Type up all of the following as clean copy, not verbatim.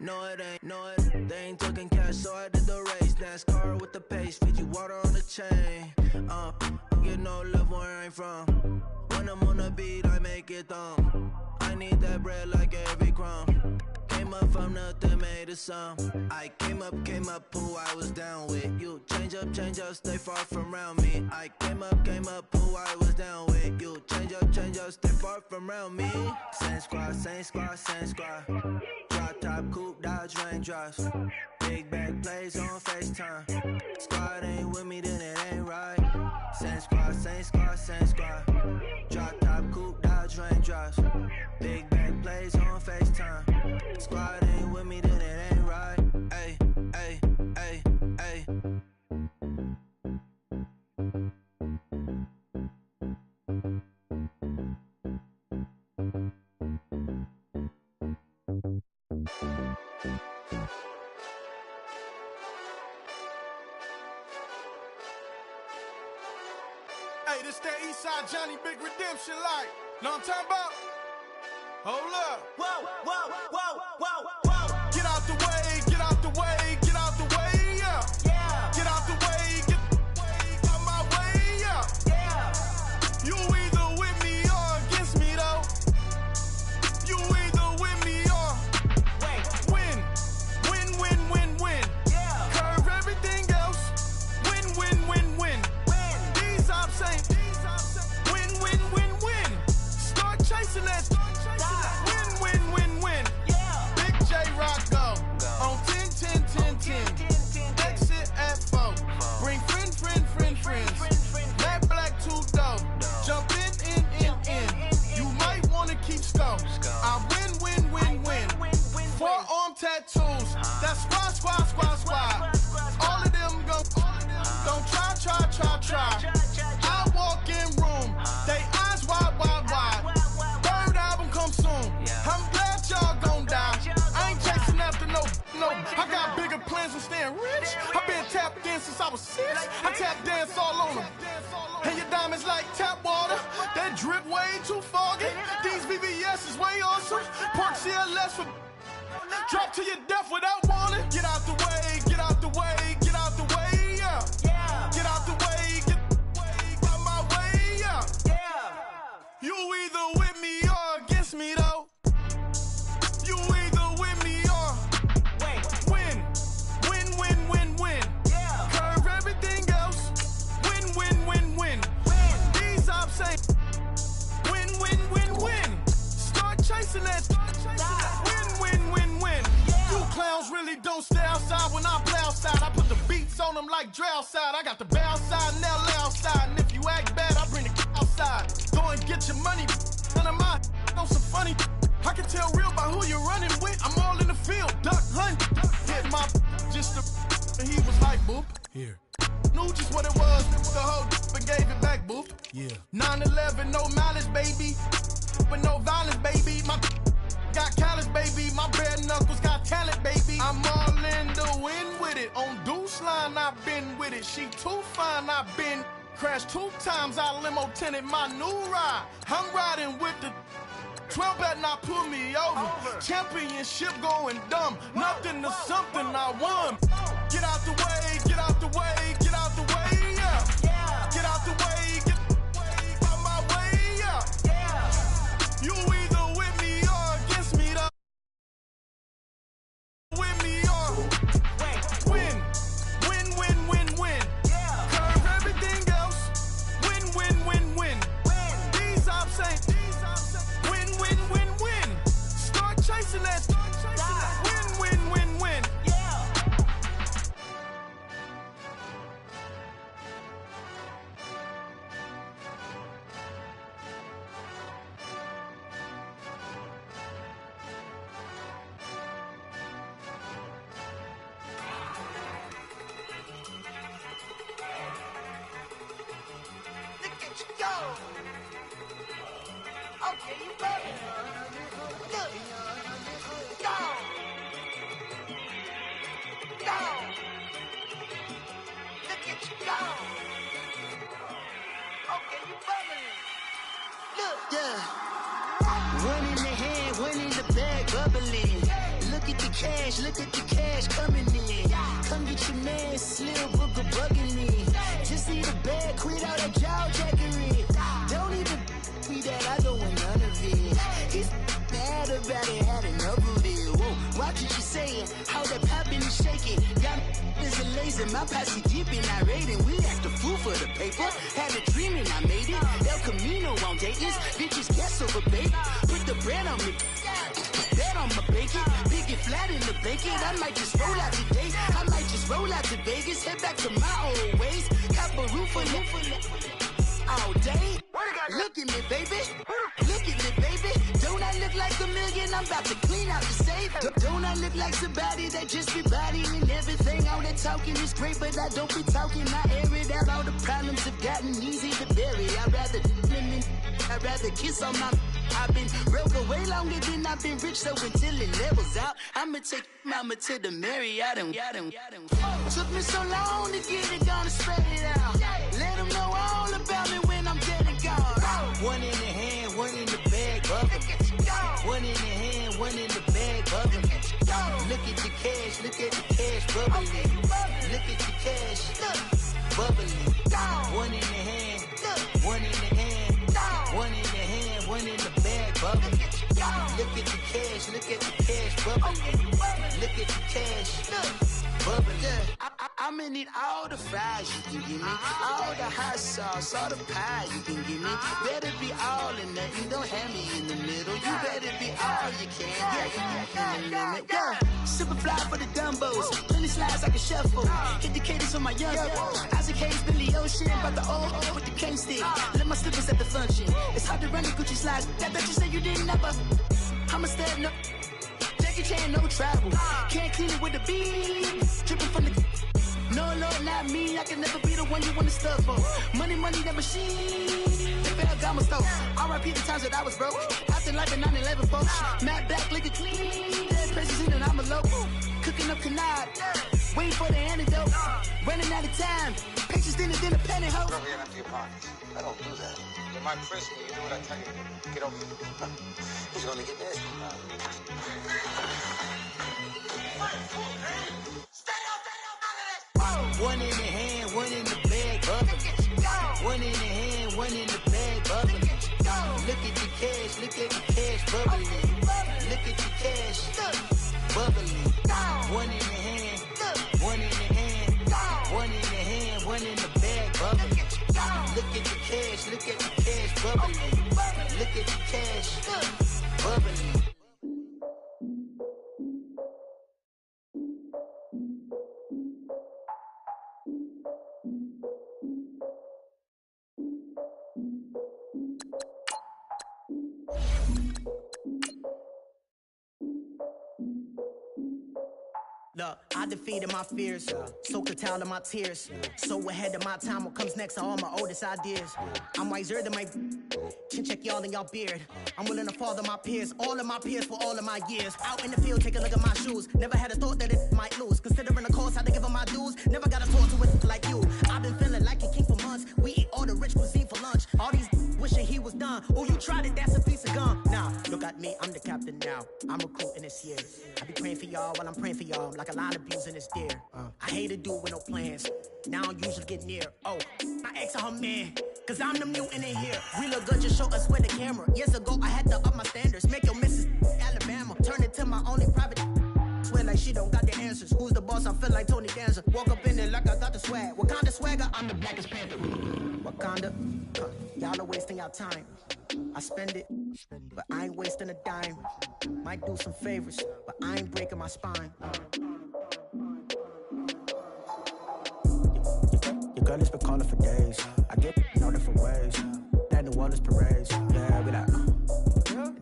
No, it ain't, no, it. They ain't talking cash, so I did the race. NASCAR with the pace, Fiji water on the chain. Get no love where I ain't from. When I'm on the beat, I make it thumb. I need that bread like every crumb. Came up from nothing, made a sum. I came up, who I was down with. You change up, stay far from around me. I came up, who I was down with. You change up, stay far from around me. Same squad, same squad, same squad. Drop top, coupe, dodge, raindrops. Big bag plays on FaceTime. Squad ain't with me, then it ain't right. Same squad, same squad, same squad. Drop top, coupe, dodge, raindrops. Big bag plays on FaceTime. Squad ain't with me, then it ain't right. Ay, ay, ay, ay. Hey, this that Eastside Johnny Big Redemption like. Know what I'm talking about? Hold up. Whoa, whoa, whoa, whoa, whoa. Get out the way, get out the way, get out the way, yeah. Yeah. Get out the way, get out my way, yeah. Yeah. You either with me or against me though. You either with me or win. Win, win, win, win. Yeah. Curve everything else. Win, win, win, win. Win. These ops ain't. Win, win, win, win. Start chasing that. Win, win, win, win. Yeah. Big J Rock go. On 10, 10, 10, 10. Exit at 4. Bring friends. Matt Black 2 dope. Jump in. You might wanna keep scope. I win. Forearm tattoos. That's squad. All of them go. Don't try. I walk in room. They eyes wide. Third album come soon. I'm glad y'all gon' die. I ain't chasing after no. I got bigger plans than staying rich. I been tapped in since I was 6. I tap dance all on them. And your diamonds like tap water. That drip way too foggy. These VVS is way awesome. Park CLS for drop to your death without warning. Get out the way, get out the way, get out the way, yeah. Yeah. Get out the way, get out my way, yeah. Yeah. You either with me or against me though. You either with me or win. Win. Yeah. Curve everything else. Win. These ops ain't. Win. Start chasing that. Win. Yeah. You clowns really don't stay outside when I play outside. I put the beats on them like Dre outside. I got the bow side and LA outside. And if you act bad, I bring the outside. Go and get your money. None of my on some funny. I can tell real by who you're running with. I'm all in the field. Duck hunt. Hit my just and he was like, boop. Here. Knew just what it was. The whole and gave it back, boop. Yeah. 9/11, no malice, baby. But no violence, baby. My got callous, baby. My bare knuckles got talent, baby. I'm all in the wind with it. On Deuce line, I've been with it. She too fine, I've been crashed 2 times. I limo tinted my new ride. I'm riding with the 12 better not pull me over. Championship going dumb. Nothing to something I won. Get out the way, get out the way, get out the way, yeah. Yeah. Get out the way, get out my way, yeah. Yeah. You either with me or against me, though. With me or win. Yeah. Curve everything else. Win. These ops ain't. Win. Start chasing that. Win. Yeah. Look at you go. Okay, you better. Look. Go. Look at you go. Okay, you bubbling. Look. Yeah. One in the hand, one in the bag, bubbling. Look at the cash, look at the cash coming in. Come get your man, Slim Booker bugging me. Just need a bag, quit all that jaw jackery. Don't even me that I don't want none of it. He's mad about it, had enough of it. Whoa, watch what you saying, how that poppin' and shaking. Got is a laser, my posse deep and I raiding. We act a fool for the paper. Had a dream and I made it. El Camino on Dayton's, bitches guess over baby. Put the bread on me. Bet on my bacon, big and flat in the bacon. I might just roll out today. I might just roll out to Vegas, head back to my old ways. Cop a roof all day. Look at me, baby. Look at me, baby. Don't I look like a million? I'm about to clean out the safe. Don't I look like somebody that just be bodying everything? All that talking is great, but I don't be talking. I air it out. All the problems have gotten easy to bury. I'd rather kiss on my. I've been broke way longer than I've been rich, so until it levels out, I'ma take mama to the Marriott and took me so long to get it, gonna spread it out. Let them know all about me when I'm dead and gone. One in the hand, one in the bag, bubbling. One in the hand, one in the bag, bubbling. Look at the cash, look at the cash, bubbling. Look at the cash, bubbling. One in the hand, one in the hand, one in the hand, one in the bag, bubbling. Look at the cash, look at the cash, bubbling. Look at the cash, bubbling. I'm gonna need all the fries you can give me, all the hot sauce, all the pie you can give me. Better be all in nothing, don't have me in the middle. You better be all you can, yeah, in the limit. Yeah, super fly for the Dumbos, plenty slides like a shuffle. Hit the cadence on my young Isaac Hayes, Billy Ocean, but the old with the cane stick. Let my slippers at the function. It's hard to run the Gucci slides. That bet you say you didn't never. I'ma stand no. Jackie Chan, no travel. Can't clean it with the beat. Dripping from the. No, not me. I can never be the one you want to stuff for. Money, that machine. The Ferragamo stove. R.I.P. the times that I was broke. Acting like a 9/11 folks. Matte back, liquor clean. Dead presents in and I'm a local. Cooking up canard. Waiting for the antidote. Running out of time. Pictures dinner, penny hoe. Rub your empty pockets. I don't do that. You might press me. You do what I tell you. Get over here. Who's gonna get this? One in the hand, one in the bag, bubbling. One in the hand, one in the bag, bubbling. Look at the cash, look at the cash, bubbling. Look at the cash, bubbling. One in the hand, one in the hand, one in the hand, one in the bag, bubbling. Look at the cash, look at the cash, bubbling. Look at the cash, bubbling. Look, I defeated my fears, so curtailed of my tears. So ahead of my time, what comes next are all my oldest ideas. I'm wiser than my chin check y'all in y'all beard. I'm willing to father my peers, all of my peers for all of my years. Out in the field, take a look at my shoes. Never had a thought that it might lose. Considering the cost, I had to give them my dues. Never got a talk to it like you. I've been feeling like a king for months. We eat all the rich cuisine for lunch. All these wishing he was done. Oh, you tried it, that's a piece of gum. Now, look at me, I'm the captain now. I'm recruiting this year. I be praying for y'all while I'm praying for y'all. Like a line of bees in this deer. I hate to do with no plans. Now I usually get near. Oh, my ex her man. Cause I'm the mutant in here. We look good, just show us where the camera. Years ago, I had to up my standards. Make your missus Alabama. Turn it to my only private. Swear like she don't got the answers. Who's the boss? I feel like Tony Danza. Walk up in there like I got the swag. What kind of swagger? I'm the blackest panther. Wakanda. Y'all are wasting your time. I spend it, but I ain't wasting a dime. Might do some favors, but I ain't breaking my spine. Your girl has been calling for days. I get in all different ways. That New Orleans parades. Yeah, we like.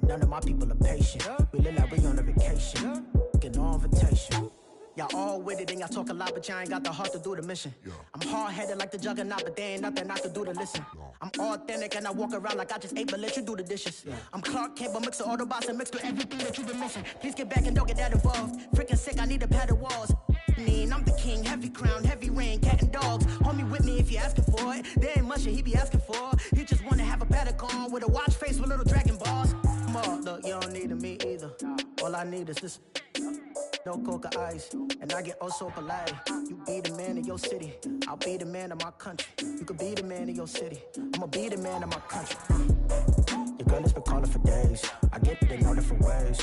None of my people are patient. We live like we on a vacation. Get no invitation. Y'all all with it and y'all talk a lot, but y'all ain't got the heart to do the mission. I'm hard-headed like the juggernaut, but there ain't nothing I can do to listen. I'm authentic and I walk around like I just ate, but let you do the dishes. I'm Clark Kent, but mix of Autobots and mixed with everything that you've been missing. Please get back and don't get that involved. Freaking sick, I need to pad the walls. I'm the king, heavy crown, heavy rain, cat and dogs. Homie with me if you're asking for it. There ain't much that he be asking for. He just wanna have a paddock on with a watch face with little dragon balls. Look, you don't need me either. All I need is this. no coca ice. And I get oh so polite. You be the man of your city, I'll be the man of my country. You could be the man of your city, I'ma be the man of my country. Your girl has been calling for days. I get it in all different ways.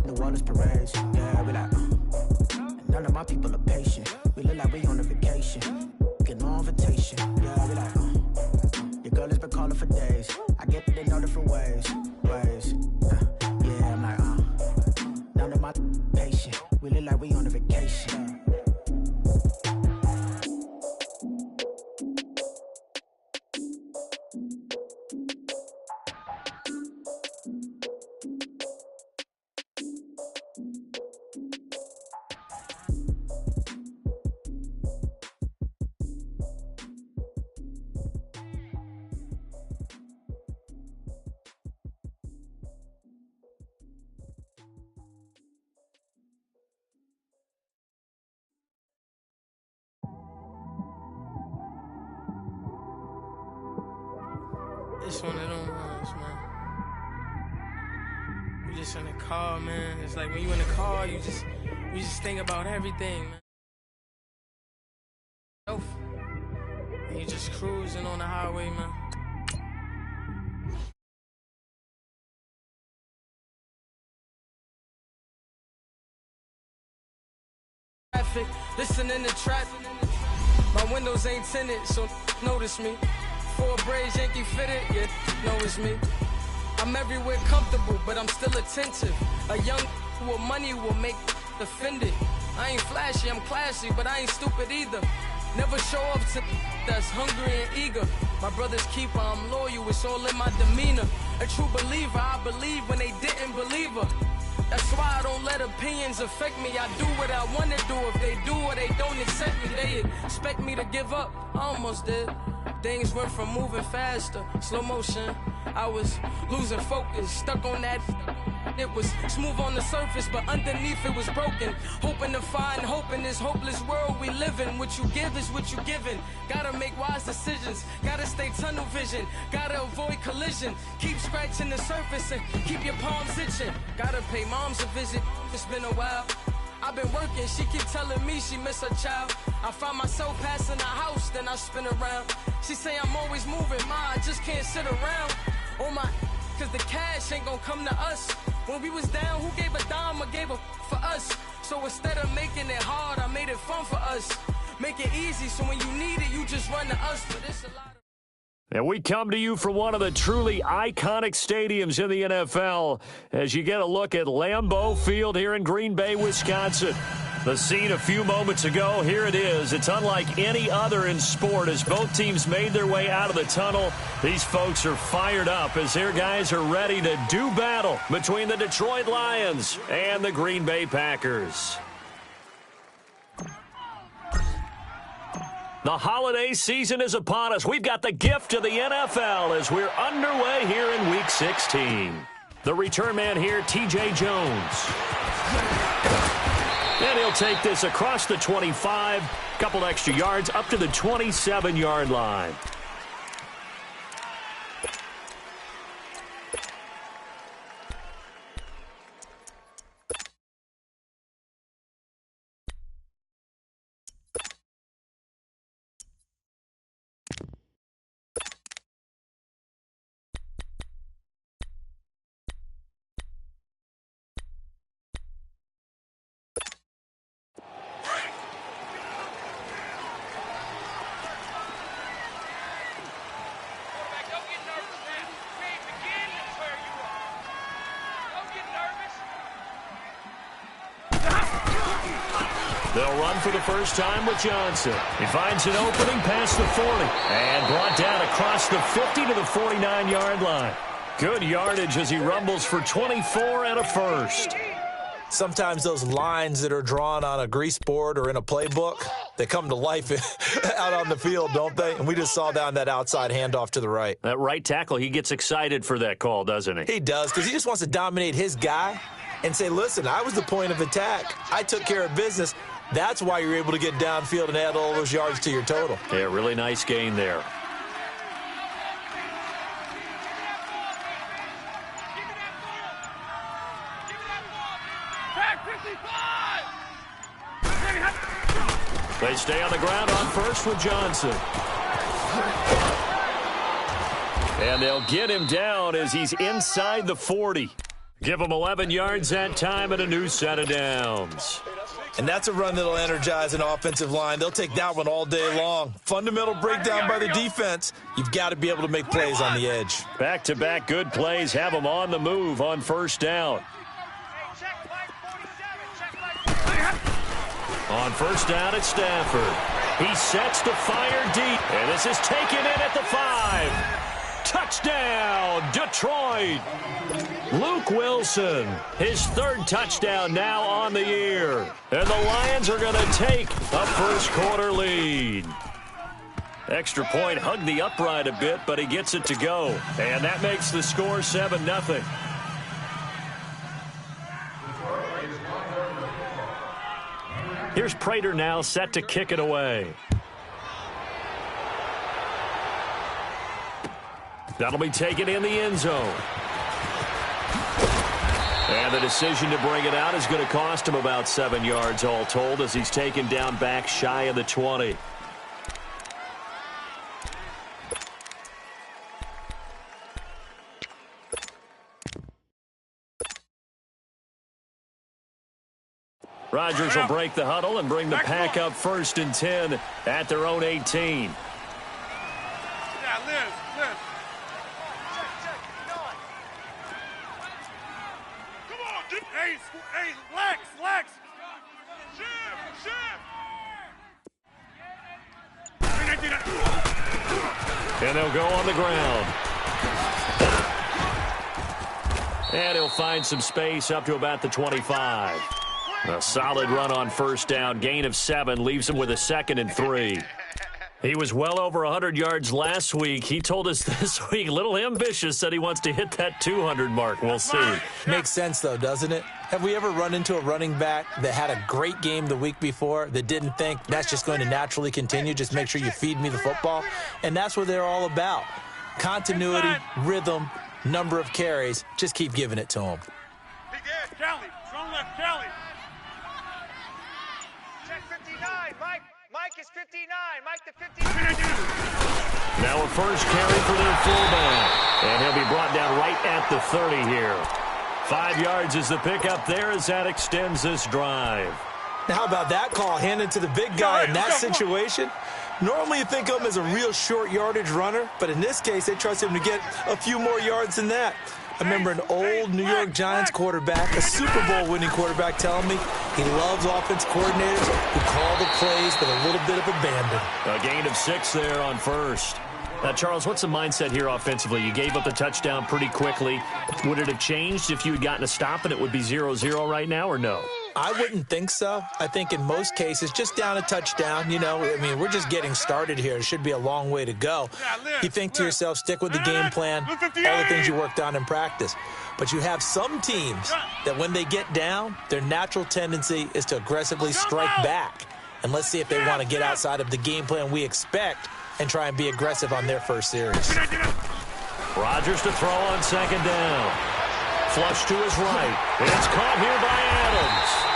New Orleans parades, yeah, we like. And none of my people are patient. We look like we on a vacation. Get no invitation, yeah, we like. Your girl has been calling for days. I get it in all different ways. Yeah, I'm like, none of my patient. We look like we on a vacation. It's one of them ones, man. You just in the car, man. It's like when you in the car, you just think about everything, man. And you just cruising on the highway, man. Traffic, listening to traffic. My windows ain't tinted, so notice me. Four braids, Yankee fitted, yeah, know it's me. I'm everywhere comfortable, but I'm still attentive. A young with money will make offended. I ain't flashy, I'm classy, but I ain't stupid either. Never show up to that's hungry and eager. My brother's keeper, I'm loyal, it's all in my demeanor. A true believer, I believe when they didn't believe her. That's why I don't let opinions affect me. I do what I want to do. If they do or they don't accept me, they expect me to give up. I almost did. Things went from moving faster, slow motion. I was losing focus, stuck on that. It was smooth on the surface, but underneath it was broken. Hoping to find hope in this hopeless world we live in. What you give is what you given. Gotta make wise decisions. Gotta stay tunnel vision. Gotta avoid collision. Keep scratching the surface and keep your palms itching. Gotta pay moms a visit. It's been a while. I've been working, she keep telling me she miss her child. I find myself passing the house, then I spin around. She say I'm always moving, ma, I just can't sit around. Oh my, cause the cash ain't gonna come to us. When we was down, who gave a dime or gave a for us? So instead of making it hard, I made it fun for us. Make it easy, so when you need it, you just run to us. But it's a lot of... And we come to you from one of the truly iconic stadiums in the NFL as you get a look at Lambeau Field here in Green Bay, Wisconsin. The scene a few moments ago, here it is. It's unlike any other in sport as both teams made their way out of the tunnel. These folks are fired up as their guys are ready to do battle between the Detroit Lions and the Green Bay Packers. The holiday season is upon us. We've got the gift of the NFL as we're underway here in Week 16. The return man here, TJ Jones. And he'll take this across the 25, couple extra yards up to the 27-yard line. They'll run for the first time with Johnson. He finds an opening past the 40 and brought down across the 50 to the 49-yard line. Good yardage as he rumbles for 24 and a first. Sometimes those lines that are drawn on a grease board or in a playbook, they come to life out on the field, don't they? And we just saw down that outside handoff to the right. That right tackle, he gets excited for that call, doesn't he? He does, because he just wants to dominate his guy and say, listen, I was the point of attack. I took care of business. That's why you're able to get downfield and add all those yards to your total. Yeah, really nice gain there. Pack 55! They stay on the ground on first with Johnson. And they'll get him down as he's inside the 40. Give him 11 yards that time and a new set of downs. And that's a run that'll energize an offensive line. They'll take that one all day long. Fundamental breakdown by the defense. You've got to be able to make plays on the edge. Back-to-back good plays have them on the move on first down. On first down, it's Stafford. He sets to fire deep, and this is taken in at the 5. Touchdown, Detroit. Luke Wilson, his third touchdown now on the year. And the Lions are going to take a first-quarter lead. Extra point hugged the upright a bit, but he gets it to go. And that makes the score 7-0. Here's Prater now set to kick it away. That'll be taken in the end zone. And the decision to bring it out is going to cost him about 7 yards all told as he's taken down back shy of the 20. Rodgers will break the huddle and bring the pack up 1st and 10 at their own 18. Hey, Lex! And they'll go on the ground. And he'll find some space up to about the 25. A solid run on first down. Gain of 7 leaves him with a 2nd and 3. He was well over 100 yards last week. He told us this week, a little ambitious, said he wants to hit that 200 mark. We'll see. Makes sense, though, doesn't it? Have we ever run into a running back that had a great game the week before that didn't think that's just going to naturally continue? Just make sure you feed me the football. And that's what they're all about. Continuity, rhythm, number of carries. Just keep giving it to him. Kelly, strong left, Kelly. Check 59, Mike. Mike is 59. Mike the 59. Now a first carry for their fullback. And he'll be brought down right at the 30 here. 5 yards is the pickup there as that extends this drive. Now, how about that call handed to the big guy in that situation? Normally you think of him as a real short yardage runner, but in this case they trust him to get a few more yards than that. I remember an old New York Giants quarterback, a Super Bowl winning quarterback, telling me he loves offense coordinators who call the plays with a little bit of abandon. A gain of 6 there on first. Now, Charles, what's the mindset here offensively? You gave up the touchdown pretty quickly. Would it have changed if you had gotten a stop and it would be 0-0 right now, or no? I wouldn't think so. I think in most cases, just down a touchdown, we're just getting started here. It should be a long way to go. You think to yourself, stick with the game plan, all the things you worked on in practice. But you have some teams that when they get down, their natural tendency is to aggressively strike back. And let's see if they want to get outside of the game plan we expect and try and be aggressive on their first series. Rodgers to throw on second down. Flush to his right. It's caught here by Adams.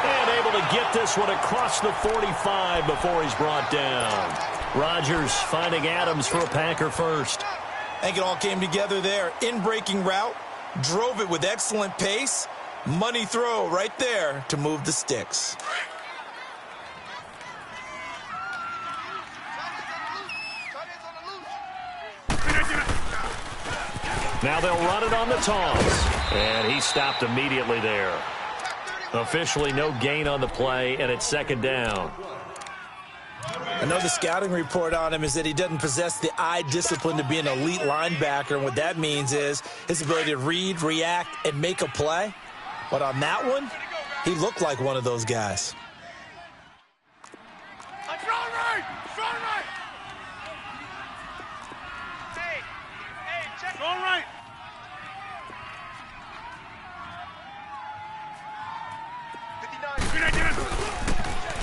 And able to get this one across the 45 before he's brought down. Rodgers finding Adams for a Packer first. I think it all came together there. In-breaking route, drove it with excellent pace. Money throw right there to move the sticks. Now they'll run it on the toss. And he stopped immediately there. Officially no gain on the play, and it's second down. I know the scouting report on him is that he doesn't possess the eye discipline to be an elite linebacker, and what that means is his ability to read, react, and make a play. But on that one, he looked like one of those guys. Strong right! Hey, check. Strong right.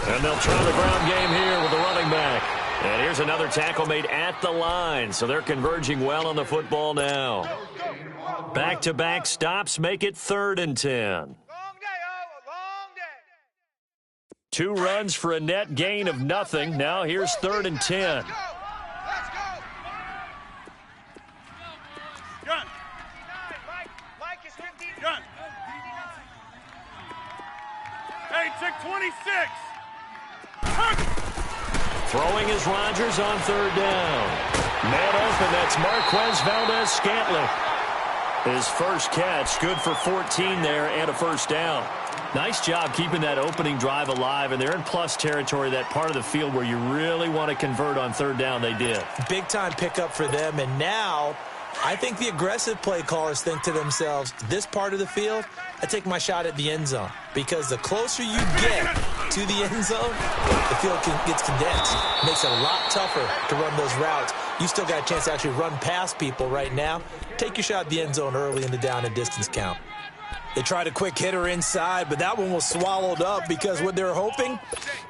And they'll try the ground game here with the running back. And here's another tackle made at the line, so they're converging well on the football now. Back-to-back stops make it 3rd and 10. 2 runs for a net gain of nothing. Now here's 3rd and 10. Let's go. Gun. Mike is 15. Gun. Hey, check 26. Throwing is Rodgers on 3rd down. Man open, that's Marquez Valdez-Scantling. His first catch, good for 14 there and a first down. Nice job keeping that opening drive alive, and they're in plus territory, that part of the field where you really want to convert on 3rd down. They did. Big-time pickup for them, and now I think the aggressive play callers think to themselves, this part of the field, I take my shot at the end zone, because the closer you get to the end zone, the field gets condensed. Makes it a lot tougher to run those routes. You still got a chance to actually run past people right now. Take your shot at the end zone early in the down and distance count. They tried a quick hitter inside, but that one was swallowed up because what they're hoping,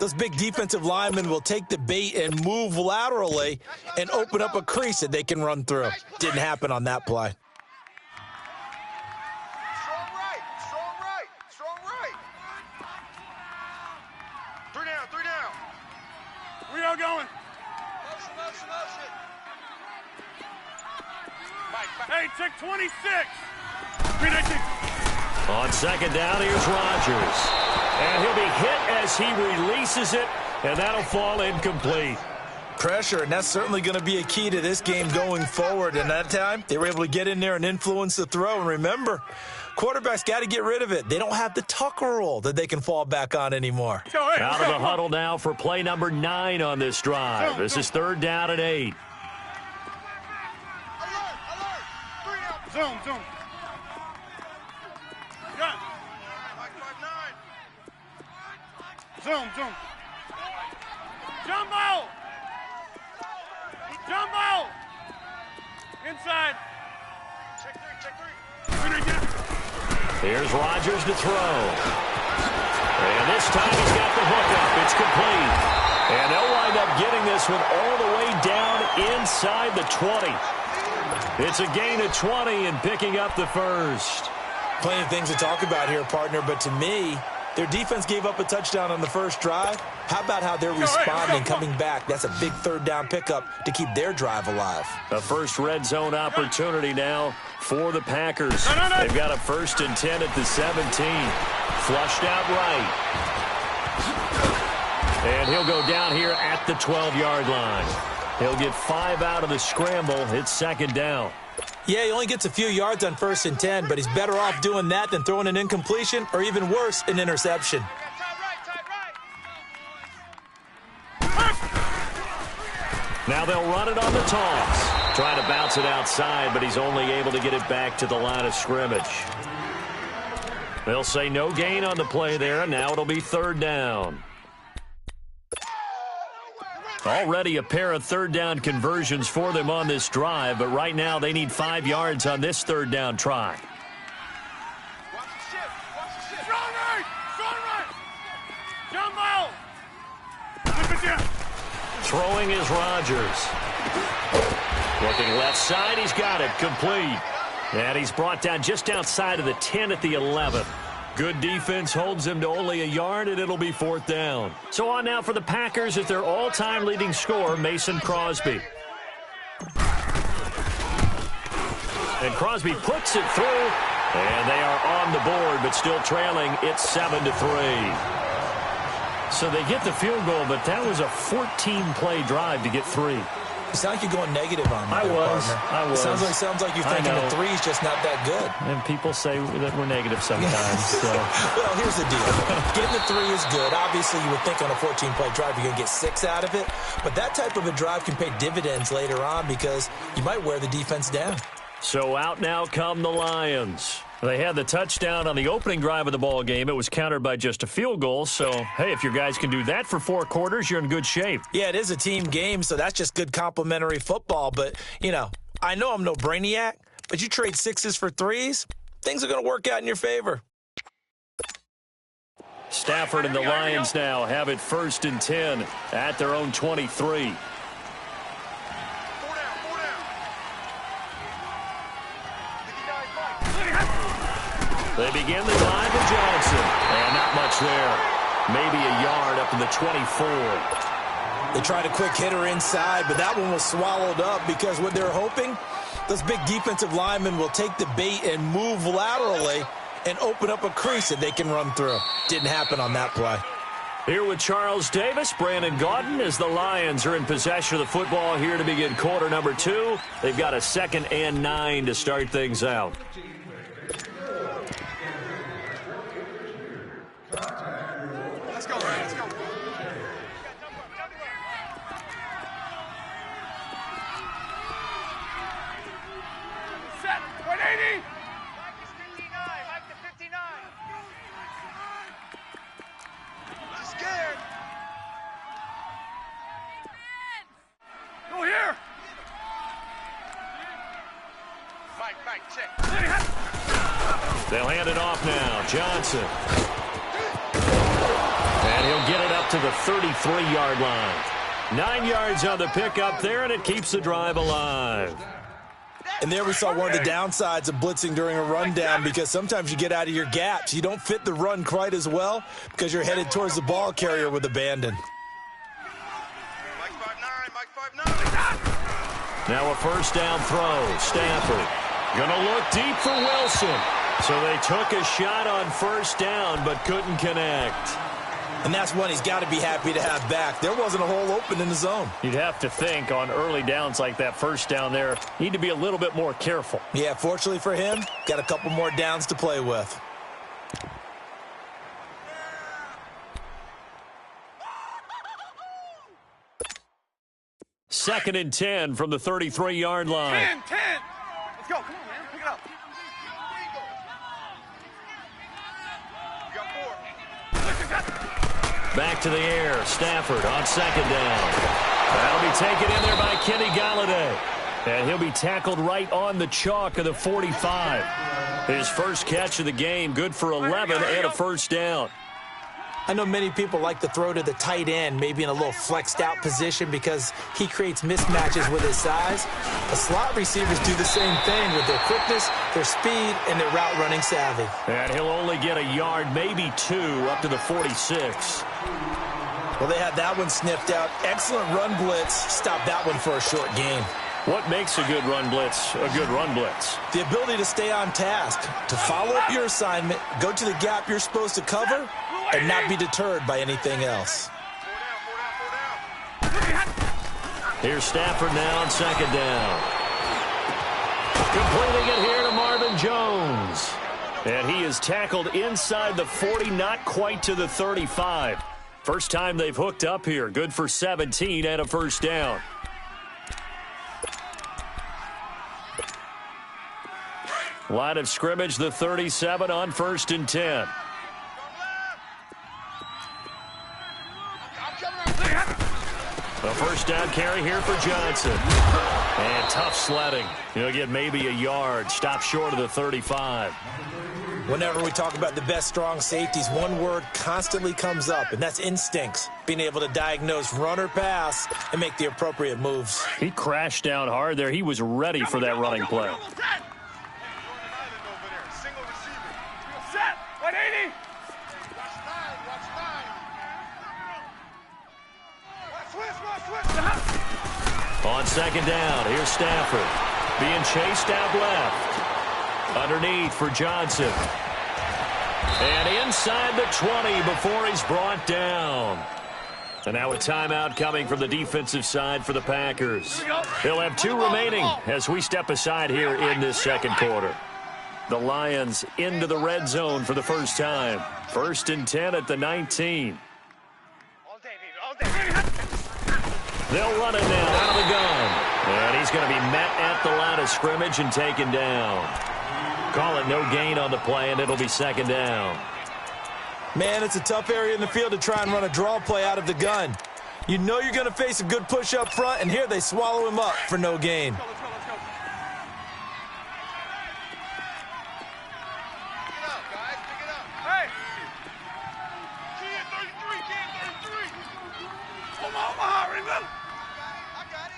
those big defensive linemen will take the bait and move laterally and open up a crease that they can run through. Didn't happen on that play. Strong right. Strong right. Strong right. 3 down. 3 down. We are going. Motion. Hey, check 26. 319. On 2nd down, here's Rodgers. And he'll be hit as he releases it, and that'll fall incomplete. Pressure, and that's certainly going to be a key to this game going forward. And that time, they were able to get in there and influence the throw. And remember, quarterbacks got to get rid of it. They don't have the Tucker rule that they can fall back on anymore. Out of the huddle now for play number 9 on this drive. This is 3rd down and 8. Alert. 3 down. Zoom. Gun. Mike 5-9. Zoom. Jumbo. Inside. Check 3. Here's Rodgers to throw. And this time he's got the hook up. It's complete. And they'll wind up getting this one all the way down inside the 20. It's a gain of 20 and picking up the first. Plenty of things to talk about here, partner, but to me, their defense gave up a touchdown on the first drive. How about how they're responding, coming back? That's a big 3rd down pickup to keep their drive alive. A first red zone opportunity now for the Packers. They've got a 1st and 10 at the 17. Flushed out right. And he'll go down here at the 12-yard line. He'll get 5 out of the scramble. It's 2nd down. Yeah, he only gets a few yards on 1st and 10, but he's better off doing that than throwing an incompletion or even worse, an interception. Now they'll run it on the toss. Trying to bounce it outside, but he's only able to get it back to the line of scrimmage. They'll say no gain on the play there, and now it'll be 3rd down. Already a pair of 3rd down conversions for them on this drive, but right now they need 5 yards on this 3rd down try. Strong right. Jumbo. Throwing is Rodgers. Looking left side, he's got it, complete. And he's brought down just outside of the 10 at the 11. Good defense holds him to only a yard, and it'll be 4th down. So on now for the Packers is their all-time leading scorer, Mason Crosby. And Crosby puts it through, and they are on the board, but still trailing. It's 7-3. So they get the field goal, but that was a 14-play drive to get 3. You sound like you're going negative on that. I was. Sounds like you're thinking the 3's just not that good. And people say that we're negative sometimes. So. Well, here's the deal. Getting the 3 is good. Obviously, you would think on a 14-play drive you're going to get 6 out of it. But that type of a drive can pay dividends later on because you might wear the defense down. So out now come the Lions. They had the touchdown on the opening drive of the ball game. It was countered by just a field goal. So, hey, if your guys can do that for 4 quarters, you're in good shape. Yeah, it is a team game, so that's just good complimentary football. But, I know I'm no brainiac, but you trade 6s for 3s, things are going to work out in your favor. Stafford and the Lions now have it 1st and 10 at their own 23. They begin the drive with Johnson, and not much there. maybe a yard up to the 24. They tried a quick hitter inside, but that one was swallowed up because what they're hoping, those big defensive linemen will take the bait and move laterally and open up a crease that they can run through. Didn't happen on that play. Here with Charles Davis, Brandon Gaudin, as the Lions are in possession of the football here to begin quarter number 2. They've got a 2nd and 9 to start things out. Let's go, Ryan. Let's go. Set. 180. Mike is 59. Mike to 59. She's scared. Go here. Mike, check. They'll hand it off now. Johnson. And he'll get it up to the 33-yard line. 9 yards on the pickup there, and it keeps the drive alive. And there we saw one of the downsides of blitzing during a rundown, because sometimes you get out of your gaps. You don't fit the run quite as well because you're headed towards the ball carrier with abandon. Mike 5'9", Mike 5'9". Now a first down throw. Stafford gonna look deep for Wilson. So they took a shot on first down but couldn't connect. And that's one he's got to be happy to have back. There wasn't a hole open in the zone. You'd have to think on early downs like that, first down there, need to be a little bit more careful. Yeah, fortunately for him, got a couple more downs to play with. Second and 10 from the 33-yard line. 10. Let's go. Come on, man. Pick it up. You got 4. Back to the air. Stafford on second down. That'll be taken in there by Kenny Galladay. And he'll be tackled right on the chalk of the 45. His first catch of the game, good for 11 and a first down. I know many people like to throw to the tight end, maybe in a little flexed out position because he creates mismatches with his size. The slot receivers do the same thing with their quickness, their speed, and their route running savvy. And he'll only get a yard, maybe 2, up to the 46. Well, they had that one sniffed out. Excellent run blitz. Stopped that one for a short gain. What makes a good run blitz a good run blitz? The ability to stay on task, to follow up your assignment, go to the gap you're supposed to cover, and not be deterred by anything else. 4 down. Here's Stafford now on second down. Completing it here to Marvin Jones. And he is tackled inside the 40, not quite to the 35. First time they've hooked up here. Good for 17 and a first down. Line of scrimmage, the 37 on 1st and 10. A first down carry here for Johnson. And tough sledding. He'll get maybe a yard. Stop short of the 35. Whenever we talk about the best strong safeties, one word constantly comes up, and that's instincts. Being able to diagnose run or pass and make the appropriate moves. He crashed down hard there. He was ready for that running play. Single receiver. Set. 180. Watch 9. On second down, here's Stafford. Being chased out left. Underneath for Johnson. And inside the 20 before he's brought down. And now a timeout coming from the defensive side for the Packers. They'll have 2 remaining as we step aside here in this second quarter. The Lions into the red zone for the first time. 1st and 10 at the 19. All day, baby. All day. They'll run it now out of the gun. And he's going to be met at the line of scrimmage and taken down. Call it no gain on the play, and it'll be second down. Man, it's a tough area in the field to try and run a draw play out of the gun. You know you're going to face a good push up front, and here they swallow him up for no gain. Let's go. Pick it up, guys. Pick it up. Hey. Key at 33. Omaha, remember? I got it.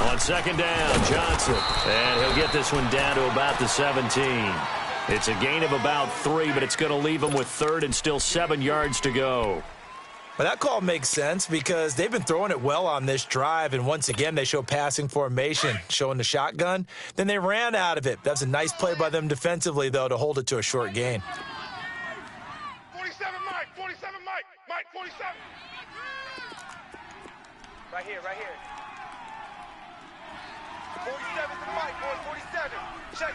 On second down, Johnson. And he'll get this one down to about the 17. It's a gain of about 3, but it's going to leave them with 3rd and still 7 yards to go. Well, that call makes sense because they've been throwing it well on this drive, and once again they show passing formation, showing the shotgun. Then they ran out of it. That's a nice play by them defensively, though, to hold it to a short gain. 47, Mike. 47, Mike. Mike, 47. Right here, right here. 47 to Mike, boy, 47. Check.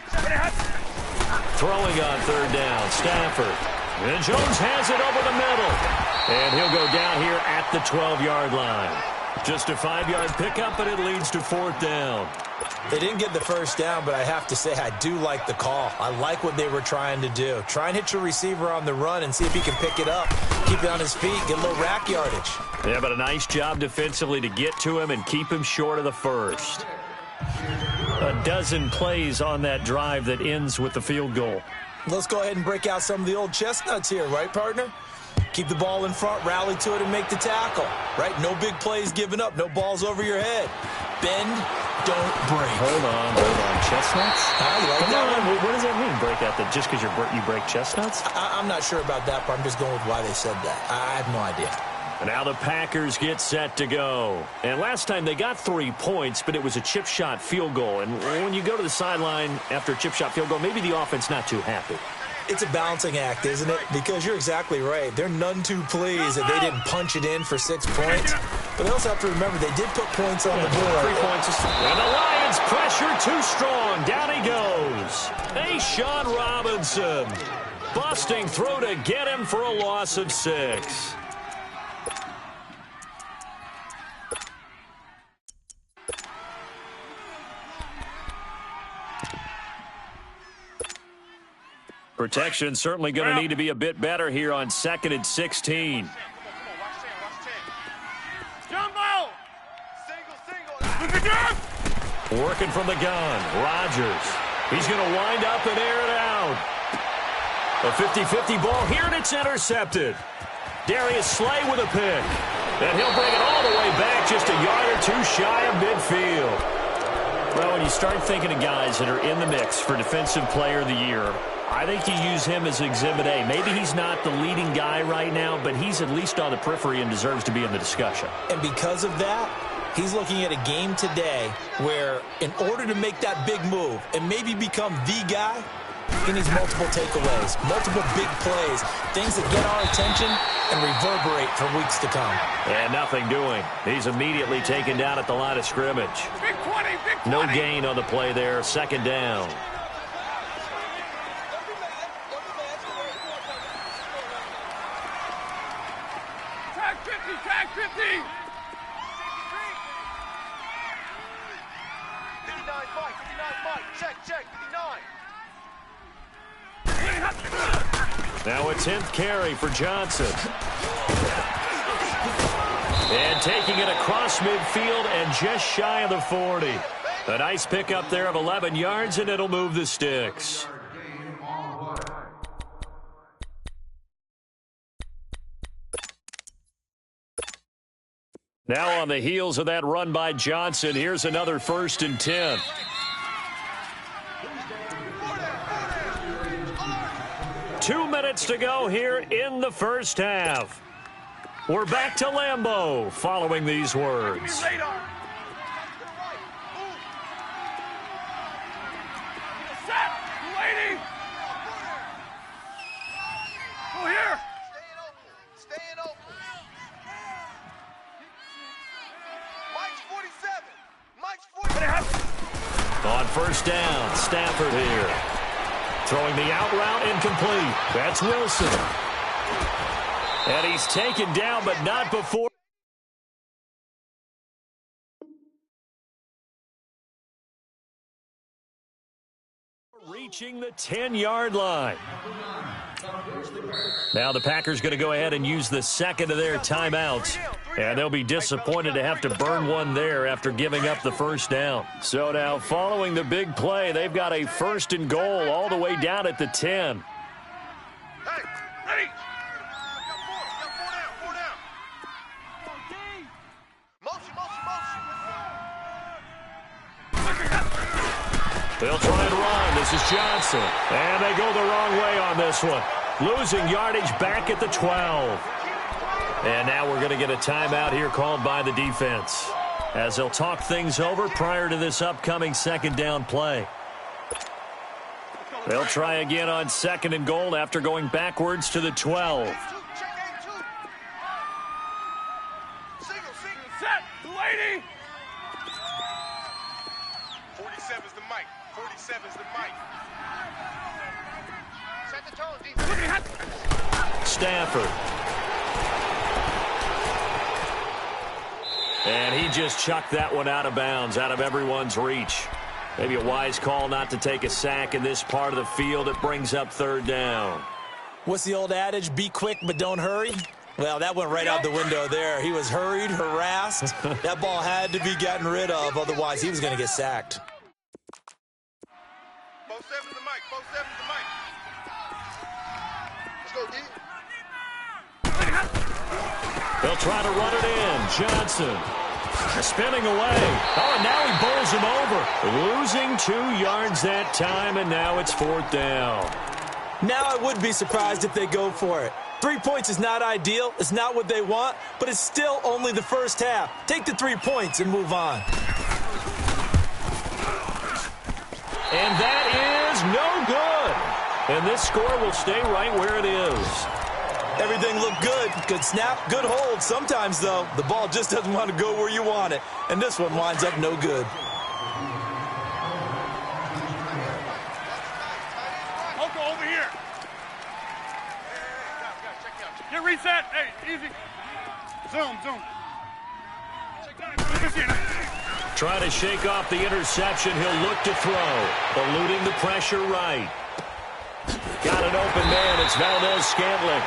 Throwing on 3rd down, Stafford. And Jones has it over the middle. And he'll go down here at the 12-yard line. Just a 5-yard pickup, but it leads to 4th down. They didn't get the first down, but I have to say I do like the call. I like what they were trying to do. Try and hit your receiver on the run and see if he can pick it up. Keep it on his feet, get a little rack yardage. Yeah, but a nice job defensively to get to him and keep him short of the first. A dozen plays on that drive that ends with the field goal. Let's go ahead and break out some of the old chestnuts here, right, partner? Keep the ball in front, rally to it, and make the tackle, right? No big plays given up, no balls over your head. Bend, don't break. Hold on. Chestnuts? You like Come that on. one? What does that mean, break out? That just because you break chestnuts? I'm not sure about that, but I'm just going with why they said that. I have no idea. And now the Packers get set to go. And last time they got 3 points, but it was a chip shot field goal. And when you go to the sideline after a chip shot field goal, maybe the offense not too happy. It's a balancing act, isn't it? Because you're exactly right. They're none too pleased that they didn't punch it in for 6 points. But they also have to remember they did put points on the board. 3 points. And the Lions pressure too strong. Down he goes. Hey, Sean Robinson. Busting through to get him for a loss of 6. Protection certainly going to need to be a bit better here on 2nd and 16. Jumbo! Single. Working from the gun. Rodgers. He's going to wind up and air it out. A 50-50 ball here, and it's intercepted. Darius Slay with a pick. And he'll bring it all the way back, just a yard or 2 shy of midfield. Well, when you start thinking of guys that are in the mix for Defensive Player of the Year, I think you use him as Exhibit A. Maybe he's not the leading guy right now, but he's at least on the periphery and deserves to be in the discussion. And because of that, he's looking at a game today where in order to make that big move and maybe become the guy, he needs multiple takeaways, multiple big plays, things that get our attention and reverberate for weeks to come. And nothing doing. He's immediately taken down at the line of scrimmage. Big 20, big 20. No gain on the play there. 2nd down. Tag 50, tag 50. 59, Mike, 59, Mike. Check, 59. Now a 10th carry for Johnson. And taking it across midfield and just shy of the 40. A nice pickup there of 11 yards, and it'll move the sticks. Now on the heels of that run by Johnson, here's another 1st and 10. Two minutes to go here in the first half. We're back to Lambeau following these words. On 1st down, Stafford here. Throwing the out route incomplete. That's Wilson. And he's taken down, but not before. Reaching the 10-yard line. Now the Packers going to go ahead and use the 2nd of their timeouts. And they'll be disappointed to have to burn one there after giving up the 1st down. So now following the big play, they've got a 1st and goal all the way down at the 10. Hey, ready? Four down. Motion. They'll try and run. This is Johnson. And they go the wrong way on this one. Losing yardage back at the 12. And now we're going to get a timeout here called by the defense, as they'll talk things over prior to this upcoming second down play. They'll try again on 2nd and goal after going backwards to the 12. Set, lady. 47's the mic. 47's the mic. Set the tone, defense. Stafford. And he just chucked that one out of bounds, out of everyone's reach. Maybe a wise call not to take a sack in this part of the field. It brings up 3rd down. What's the old adage? Be quick, but don't hurry. Well, that went right out the window there. He was hurried, harassed. That ball had to be gotten rid of. Otherwise, he was going to get sacked. 47's the mic. 47's the mic. Let's go, D. They'll try to run it in. Johnson spinning away. Oh, and now he bowls him over. Losing 2 yards that time, and now it's 4th down. Now I would be surprised if they go for it. 3 points is not ideal. It's not what they want, but it's still only the first half. Take the 3 points and move on. And that is no good. And this score will stay right where it is. Everything looked good. Good snap, good hold. Sometimes, though, the ball just doesn't want to go where you want it. And this one winds up no good. Uncle, over here. Get reset. Hey, easy. Zoom. Trying to shake off the interception. He'll look to throw. Eluding the pressure right. Got an open man. It's Valdez-Scantling.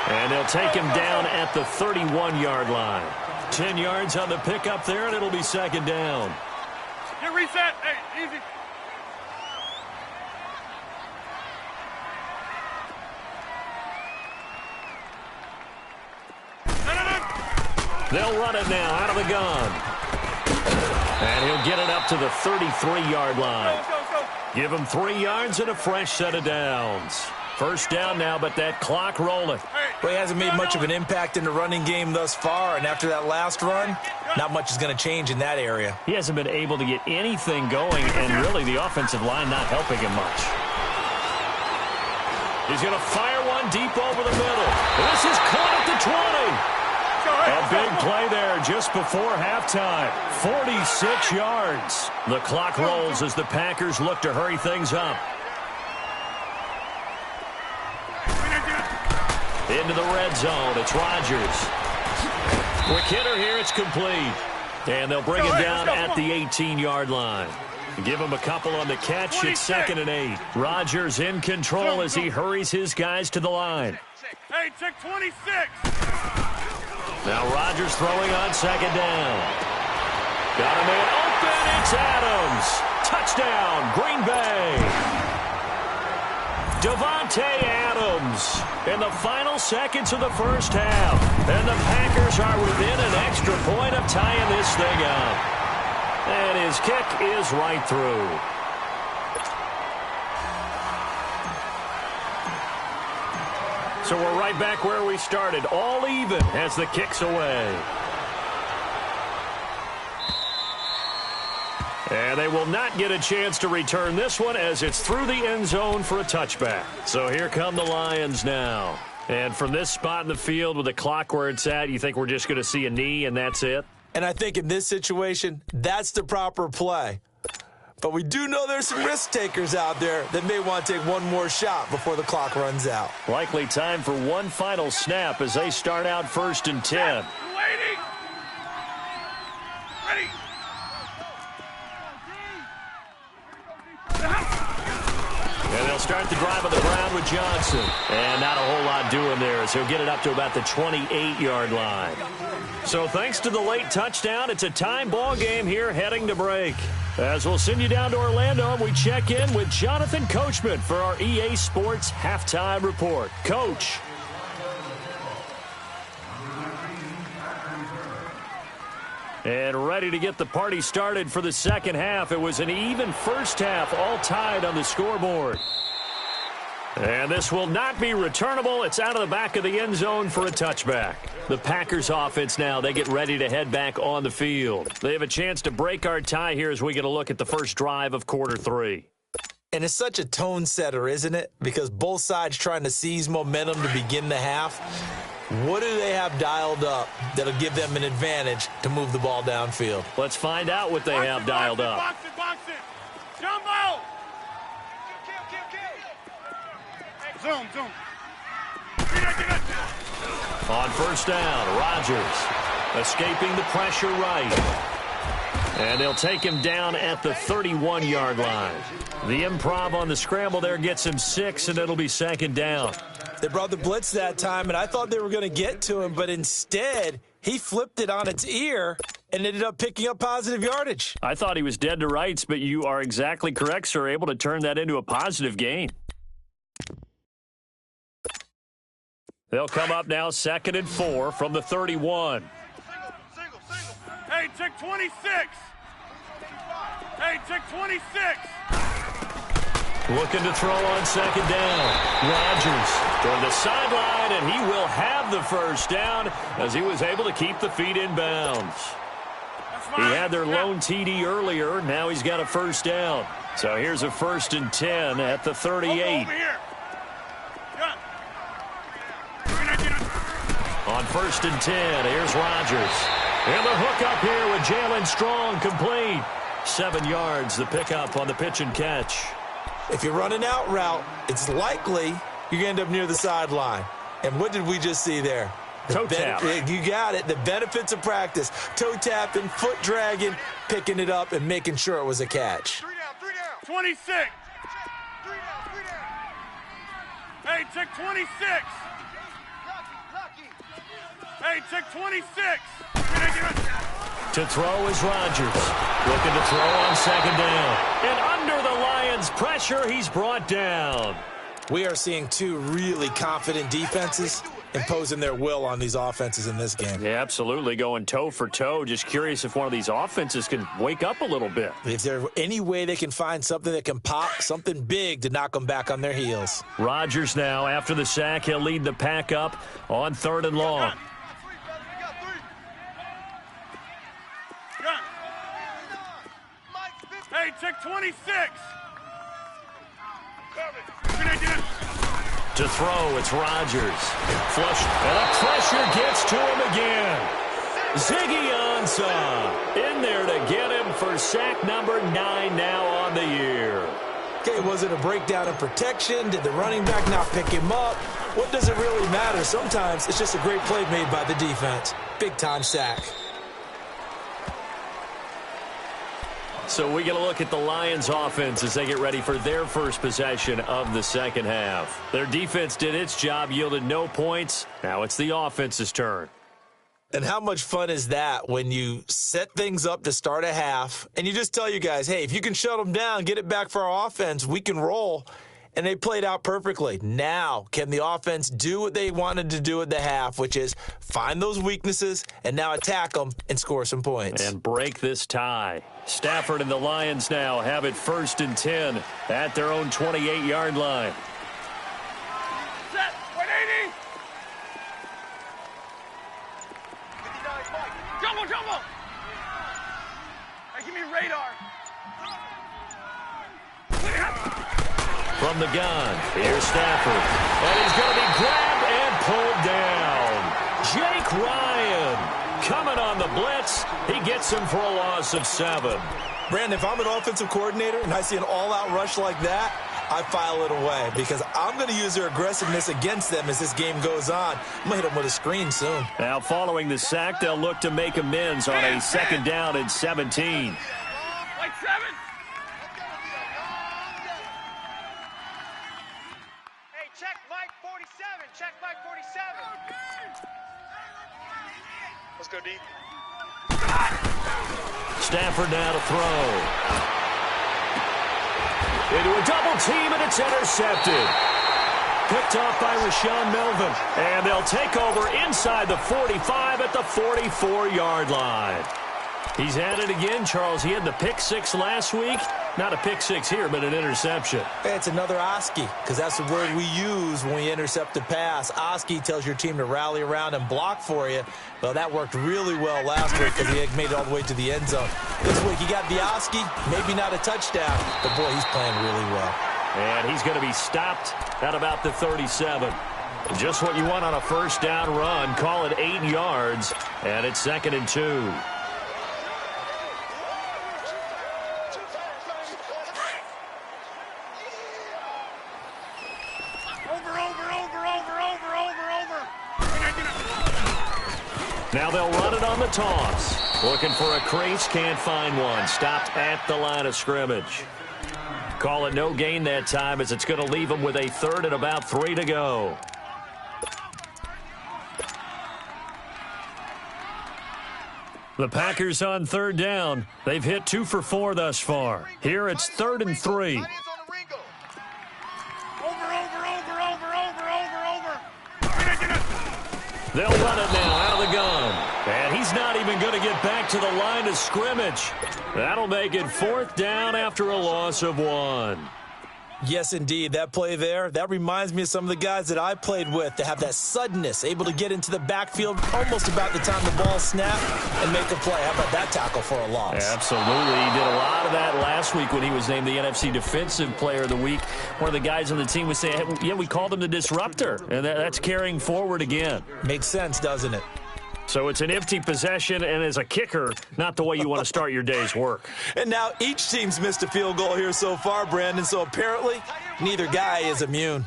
And they'll take him down at the 31-yard line. 10 yards on the pickup there, and it'll be 2nd down. Get reset. Hey, easy. They'll run it now out of the gun. And he'll get it up to the 33-yard line. Give him 3 yards and a fresh set of downs. 1st down now, but that clock rolling. Well, he hasn't made much of an impact in the running game thus far, and after that last run, not much is going to change in that area. He hasn't been able to get anything going, and really the offensive line not helping him much. He's going to fire one deep over the middle. This is caught at the 20. A big play there just before halftime. 46 yards. The clock rolls as the Packers look to hurry things up. Into the red zone. It's Rodgers. Quick hitter here. It's complete. And they'll bring him down at the 18-yard line. Give him a couple on the catch. It's 2nd and 8. Rodgers in control as he hurries his guys to the line. Hey, check 26. Now Rodgers throwing on 2nd down. Got a man open. It's Adams. Touchdown, Green Bay. Davante Adams in the final seconds of the first half. And the Packers are within an extra point of tying this thing up. And his kick is right through. So we're right back where we started, all even as the kick's away. And they will not get a chance to return this one as it's through the end zone for a touchback. So here come the Lions now. And from this spot in the field with the clock where it's at, you think we're just going to see a knee and that's it? And I think in this situation, that's the proper play. But we do know there's some risk takers out there that may want to take one more shot before the clock runs out. Likely time for one final snap as they start out 1st and 10. Ready. And they'll start the drive on the ground with Johnson. And not a whole lot doing there as he'll get it up to about the 28-yard line. So thanks to the late touchdown, it's a time ball game here heading to break. As we'll send you down to Orlando, and we check in with Jonathan Coachman for our EA Sports Halftime Report. Coach. And ready to get the party started for the second half. It was an even first half, all tied on the scoreboard. And this will not be returnable. It's out of the back of the end zone for a touchback. The Packers offense now, they get ready to head back on the field. They have a chance to break our tie here as we get a look at the first drive of quarter 3. And it's such a tone setter, isn't it? Because both sides trying to seize momentum to begin the half. What do they have dialed up that'll give them an advantage to move the ball downfield? Let's find out what they have dialed up. Box it. Jumbo! Zoom. On first down, Rodgers escaping the pressure right. And they'll take him down at the 31-yard line. The improv on the scramble there gets him 6, and it'll be second down. They brought the blitz that time, and I thought they were going to get to him, but instead he flipped it on its ear and ended up picking up positive yardage. I thought he was dead to rights, but you are exactly correct, sir, able to turn that into a positive gain. They'll come up now 2nd and 4 from the 31. Single. Hey, check 26. Looking to throw on second down. Rodgers toward the sideline, and he will have the first down as he was able to keep the feet in bounds. He had their lone TD earlier. Now he's got a first down. So here's a 1st and 10 at the 38. On 1st and 10, here's Rodgers. And the hook up here with Jalen Strong, complete. 7 yards, the pickup on the pitch and catch. If you're running out route, it's likely you're going to end up near the sideline. And what did we just see there? Toe tap. You got it. The benefits of practice. Toe tapping, foot dragging, picking it up, and making sure it was a catch. 3 down. 26. 3 down. Hey, check 26. Hey, check 26. To throw is Rodgers. Looking to throw on second down. And under the Lions' pressure, he's brought down. We are seeing 2 really confident defenses imposing their will on these offenses in this game. Yeah, absolutely, going toe for toe. Just curious if one of these offenses can wake up a little bit. If there's any way they can find something that can pop, something big to knock them back on their heels. Rodgers now, after the sack, he'll lead the pack up on 3rd and long. Hey, check 26. To throw, it's Rodgers. Flush, and the pressure gets to him again. Ziggy Ansah in there to get him for sack number 9 now on the year. Okay, was it a breakdown in protection? Did the running back not pick him up? What does it really matter? Sometimes it's just a great play made by the defense. Big-time sack. So we get a look at the Lions offense as they get ready for their first possession of the second half. Their defense did its job, yielded no points. Now it's the offense's turn. And how much fun is that when you set things up to start a half and you just tell you guys, hey, if you can shut them down, get it back for our offense, we can roll. And they played out perfectly. Now, can the offense do what they wanted to do at the half, which is find those weaknesses and now attack them and score some points? And break this tie. Stafford and the Lions now have it 1st and 10 at their own 28-yard line. Set, 180. Jumbo. Hey, give me radar. From the gun, here's Stafford. And he's going to be grabbed and pulled down. Jake Ryan coming on the blitz. He gets him for a loss of 7. Brandon, if I'm an offensive coordinator and I see an all-out rush like that, I file it away because I'm going to use their aggressiveness against them as this game goes on. I'm going to hit them with a screen soon. Now, following the sack, they'll look to make amends on a 2nd down and 17. Like 7. Check Mike 47. Check Mike 47. Let's go, D. Stafford now to throw. Into a double team, and it's intercepted. Picked off by Rashawn Melvin. And they'll take over inside the 45 at the 44-yard line. He's at it again, Charles. He had the pick six last week. Not a pick six here, but an interception. Hey, it's another Oski, because that's the word we use when we intercept a pass. Oski tells your team to rally around and block for you. Well, that worked really well last week because he made it all the way to the end zone. This week, he got the Oski, maybe not a touchdown, but, boy, he's playing really well. And he's going to be stopped at about the 37. Just what you want on a first down run. Call it 8 yards, and it's 2nd and 2. Now they'll run it on the toss. Looking for a crease, can't find one. Stopped at the line of scrimmage. Call it no gain that time as it's going to leave them with a 3rd and about 3 to go. The Packers on 3rd down. They've hit 2 for 4 thus far. Here it's 3rd and 3. They'll run it now out of the gun. And he's not even going to get back to the line of scrimmage. That'll make it 4th down after a loss of 1. Yes, indeed. That play there, that reminds me of some of the guys that I played with that have that suddenness, able to get into the backfield almost about the time the ball snapped and make a play. How about that tackle for a loss? Absolutely. He did a lot of that last week when he was named the NFC Defensive Player of the Week. One of the guys on the team was saying, hey, yeah, we called him the disruptor, and that's carrying forward again. Makes sense, doesn't it? So it's an empty possession, and as a kicker, not the way you want to start your day's work. And now each team's missed a field goal here so far, Brandon, so apparently neither guy is immune.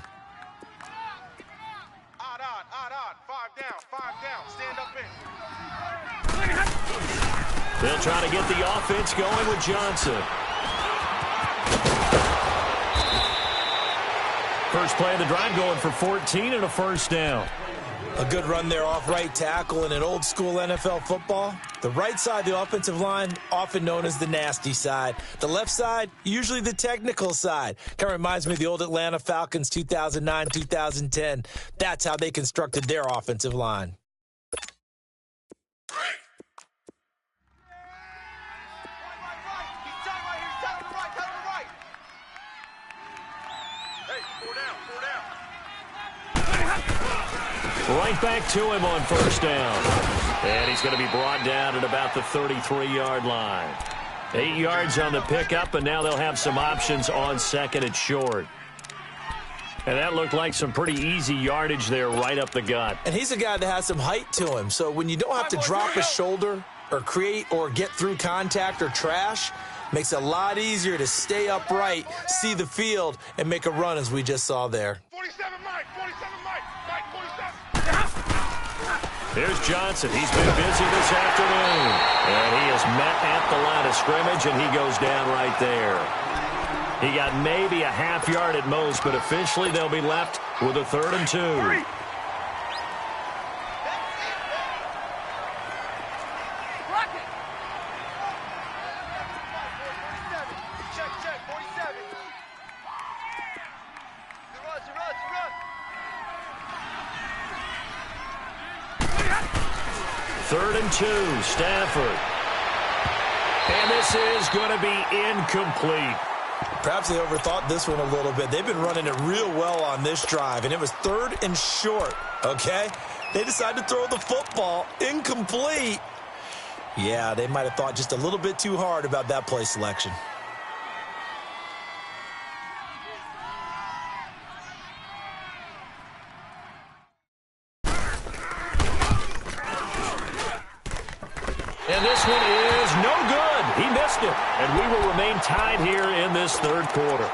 Odd. 5 down. Stand up in. They'll try to get the offense going with Johnson. First play of the drive going for 14 and a first down. A good run there off right tackle in an old-school NFL football. The right side, the offensive line, often known as the nasty side. The left side, usually the technical side. Kind of reminds me of the old Atlanta Falcons 2009, 2010. That's how they constructed their offensive line. Right back to him on first down. And he's going to be brought down at about the 33-yard line. 8 yards on the pickup, and now they'll have some options on 2nd and short. And that looked like some pretty easy yardage there right up the gut. And he's a guy that has some height to him, so when you don't have to drop a shoulder or create or get through contact or trash, makes it a lot easier to stay upright, see the field, and make a run as we just saw there. 47 Mike, 47 Mike, 47. Here's Johnson. He's been busy this afternoon. And he is met at the line of scrimmage, and he goes down right there. He got maybe a half yard at most, but officially they'll be left with a 3rd and 2. Third and 2, Stafford. And this is going to be incomplete. Perhaps they overthought this one a little bit. They've been running it real well on this drive, and it was 3rd and short, okay? They decided to throw the football incomplete. Yeah, they might have thought just a little bit too hard about that play selection. And this one is no good. He missed it. And we will remain tied here in this 3rd quarter.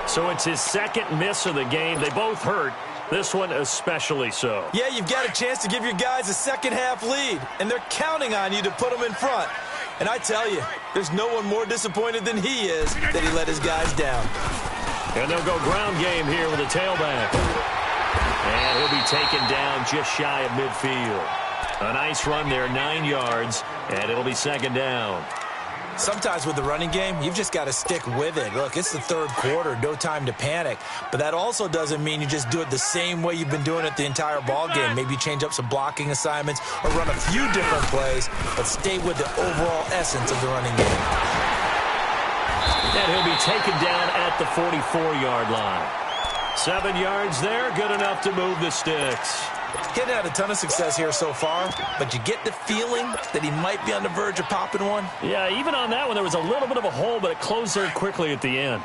So it's his 2nd miss of the game. They both hurt. This one especially so. Yeah, you've got a chance to give your guys a second-half lead, and they're counting on you to put them in front. And I tell you, there's no one more disappointed than he is that he let his guys down. And they'll go ground game here with a tailback. And he'll be taken down just shy of midfield. A nice run there, 9 yards, and it'll be 2nd down. Sometimes with the running game, you've just got to stick with it. Look, it's the third quarter, no time to panic. But that also doesn't mean you just do it the same way you've been doing it the entire ball game. Maybe change up some blocking assignments or run a few different plays, but stay with the overall essence of the running game. And he'll be taken down at the 44-yard line. 7 yards there, good enough to move the sticks. Getting had a ton of success here so far, but you get the feeling that he might be on the verge of popping one. Yeah, even on that one, there was a little bit of a hole, but it closed there quickly at the end.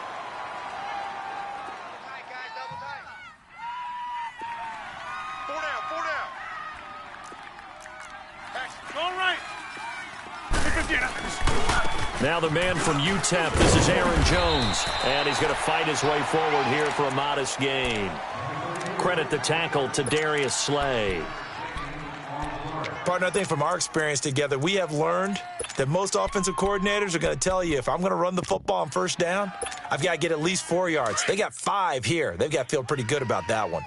Now the man from UTEP, this is Aaron Jones, and he's going to fight his way forward here for a modest gain. Credit the tackle to Darius Slay. Partner, I think from our experience together, we have learned that most offensive coordinators are going to tell you, if I'm going to run the football on first down, I've got to get at least 4 yards. They got 5 here. They've got to feel pretty good about that one.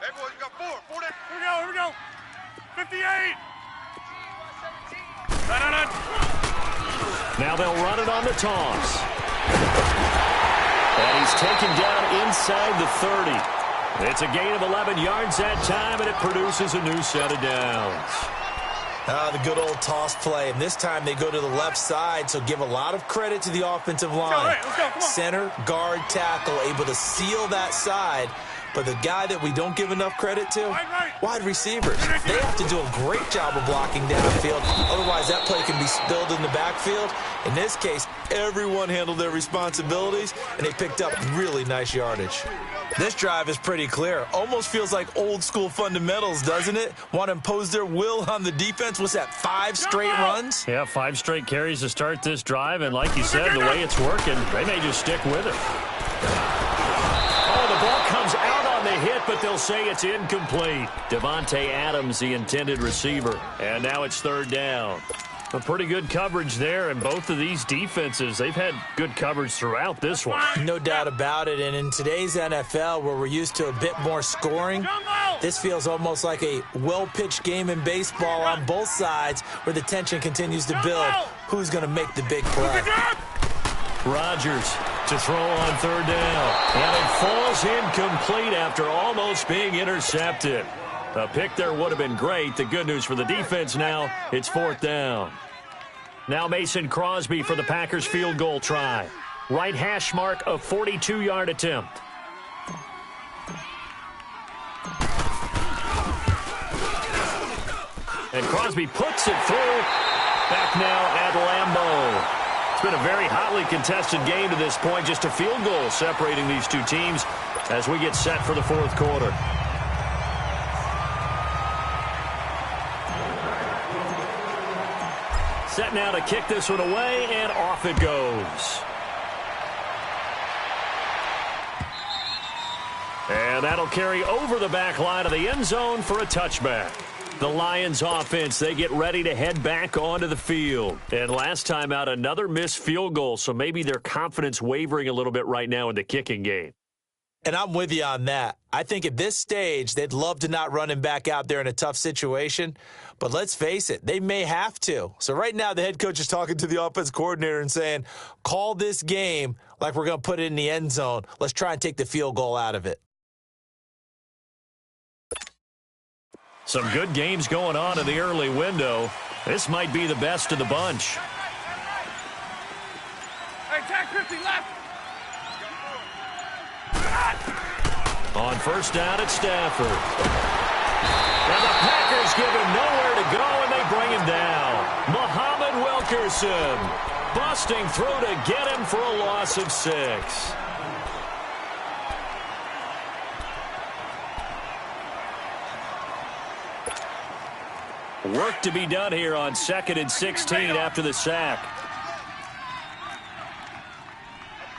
Hey, boys, you got 4. 4 down. Here we go. 58. Now they'll run it on the toss. And he's taken down inside the 30. It's a gain of 11 yards that time, and it produces a new set of downs. The good old toss play. And this time they go to the left side, so give a lot of credit to the offensive line. Let's go. Come on. Center, guard, tackle, able to seal that side. But the guy that we don't give enough credit to, wide receivers. They have to do a great job of blocking downfield. Otherwise, that play can be spilled in the backfield. In this case, everyone handled their responsibilities, and they picked up really nice yardage. This drive is pretty clear. Almost feels like old-school fundamentals, doesn't it? Want to impose their will on the defense. What's that, 5 straight runs? Yeah, 5 straight carries to start this drive, and like you said, the way it's working, they may just stick with it. Oh, the ball comes out on the hit, but they'll say it's incomplete. Devontae Adams, the intended receiver, and now it's third down. A pretty good coverage there, and both of these defenses, they've had good coverage throughout this one. No doubt about it, and in today's NFL, where we're used to a bit more scoring, this feels almost like a well-pitched game in baseball on both sides, where the tension continues to build. Who's going to make the big play? Rodgers to throw on third down, and it falls incomplete after almost being intercepted. A pick there would have been great. The good news for the defense now, it's fourth down. Now Mason Crosby for the Packers field goal try. Right hash mark, a 42-yard attempt. And Crosby puts it through. Back now at Lambeau. It's been a very hotly contested game to this point. Just a field goal separating these two teams as we get set for the fourth quarter. Set now to kick this one away, and off it goes. And that'll carry over the back line of the end zone for a touchback. The Lions offense, they get ready to head back onto the field. And last time out, another missed field goal, so maybe their confidence wavering a little bit right now in the kicking game. And I'm with you on that. I think at this stage, they'd love to not run him back out there in a tough situation. But let's face it, they may have to. So right now, the head coach is talking to the offense coordinator and saying, call this game like we're going to put it in the end zone. Let's try and take the field goal out of it. Some good games going on in the early window. This might be the best of the bunch. Hey, tag 50 left. On first down at Stafford. And the Packers give him nowhere to go, and they bring him down. Muhammad Wilkerson busting through to get him for a loss of 6. Work to be done here on 2nd and 16 after the sack.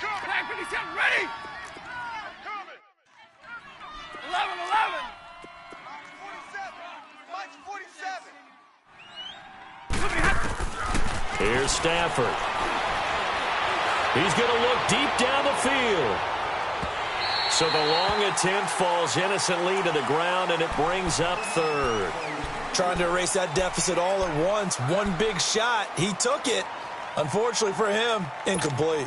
Tag 57, ready? 11. Mike's 47. Here's Stafford. He's going to look deep down the field. So the long attempt falls innocently to the ground, and it brings up third. Trying to erase that deficit all at once. One big shot. He took it. Unfortunately for him, incomplete.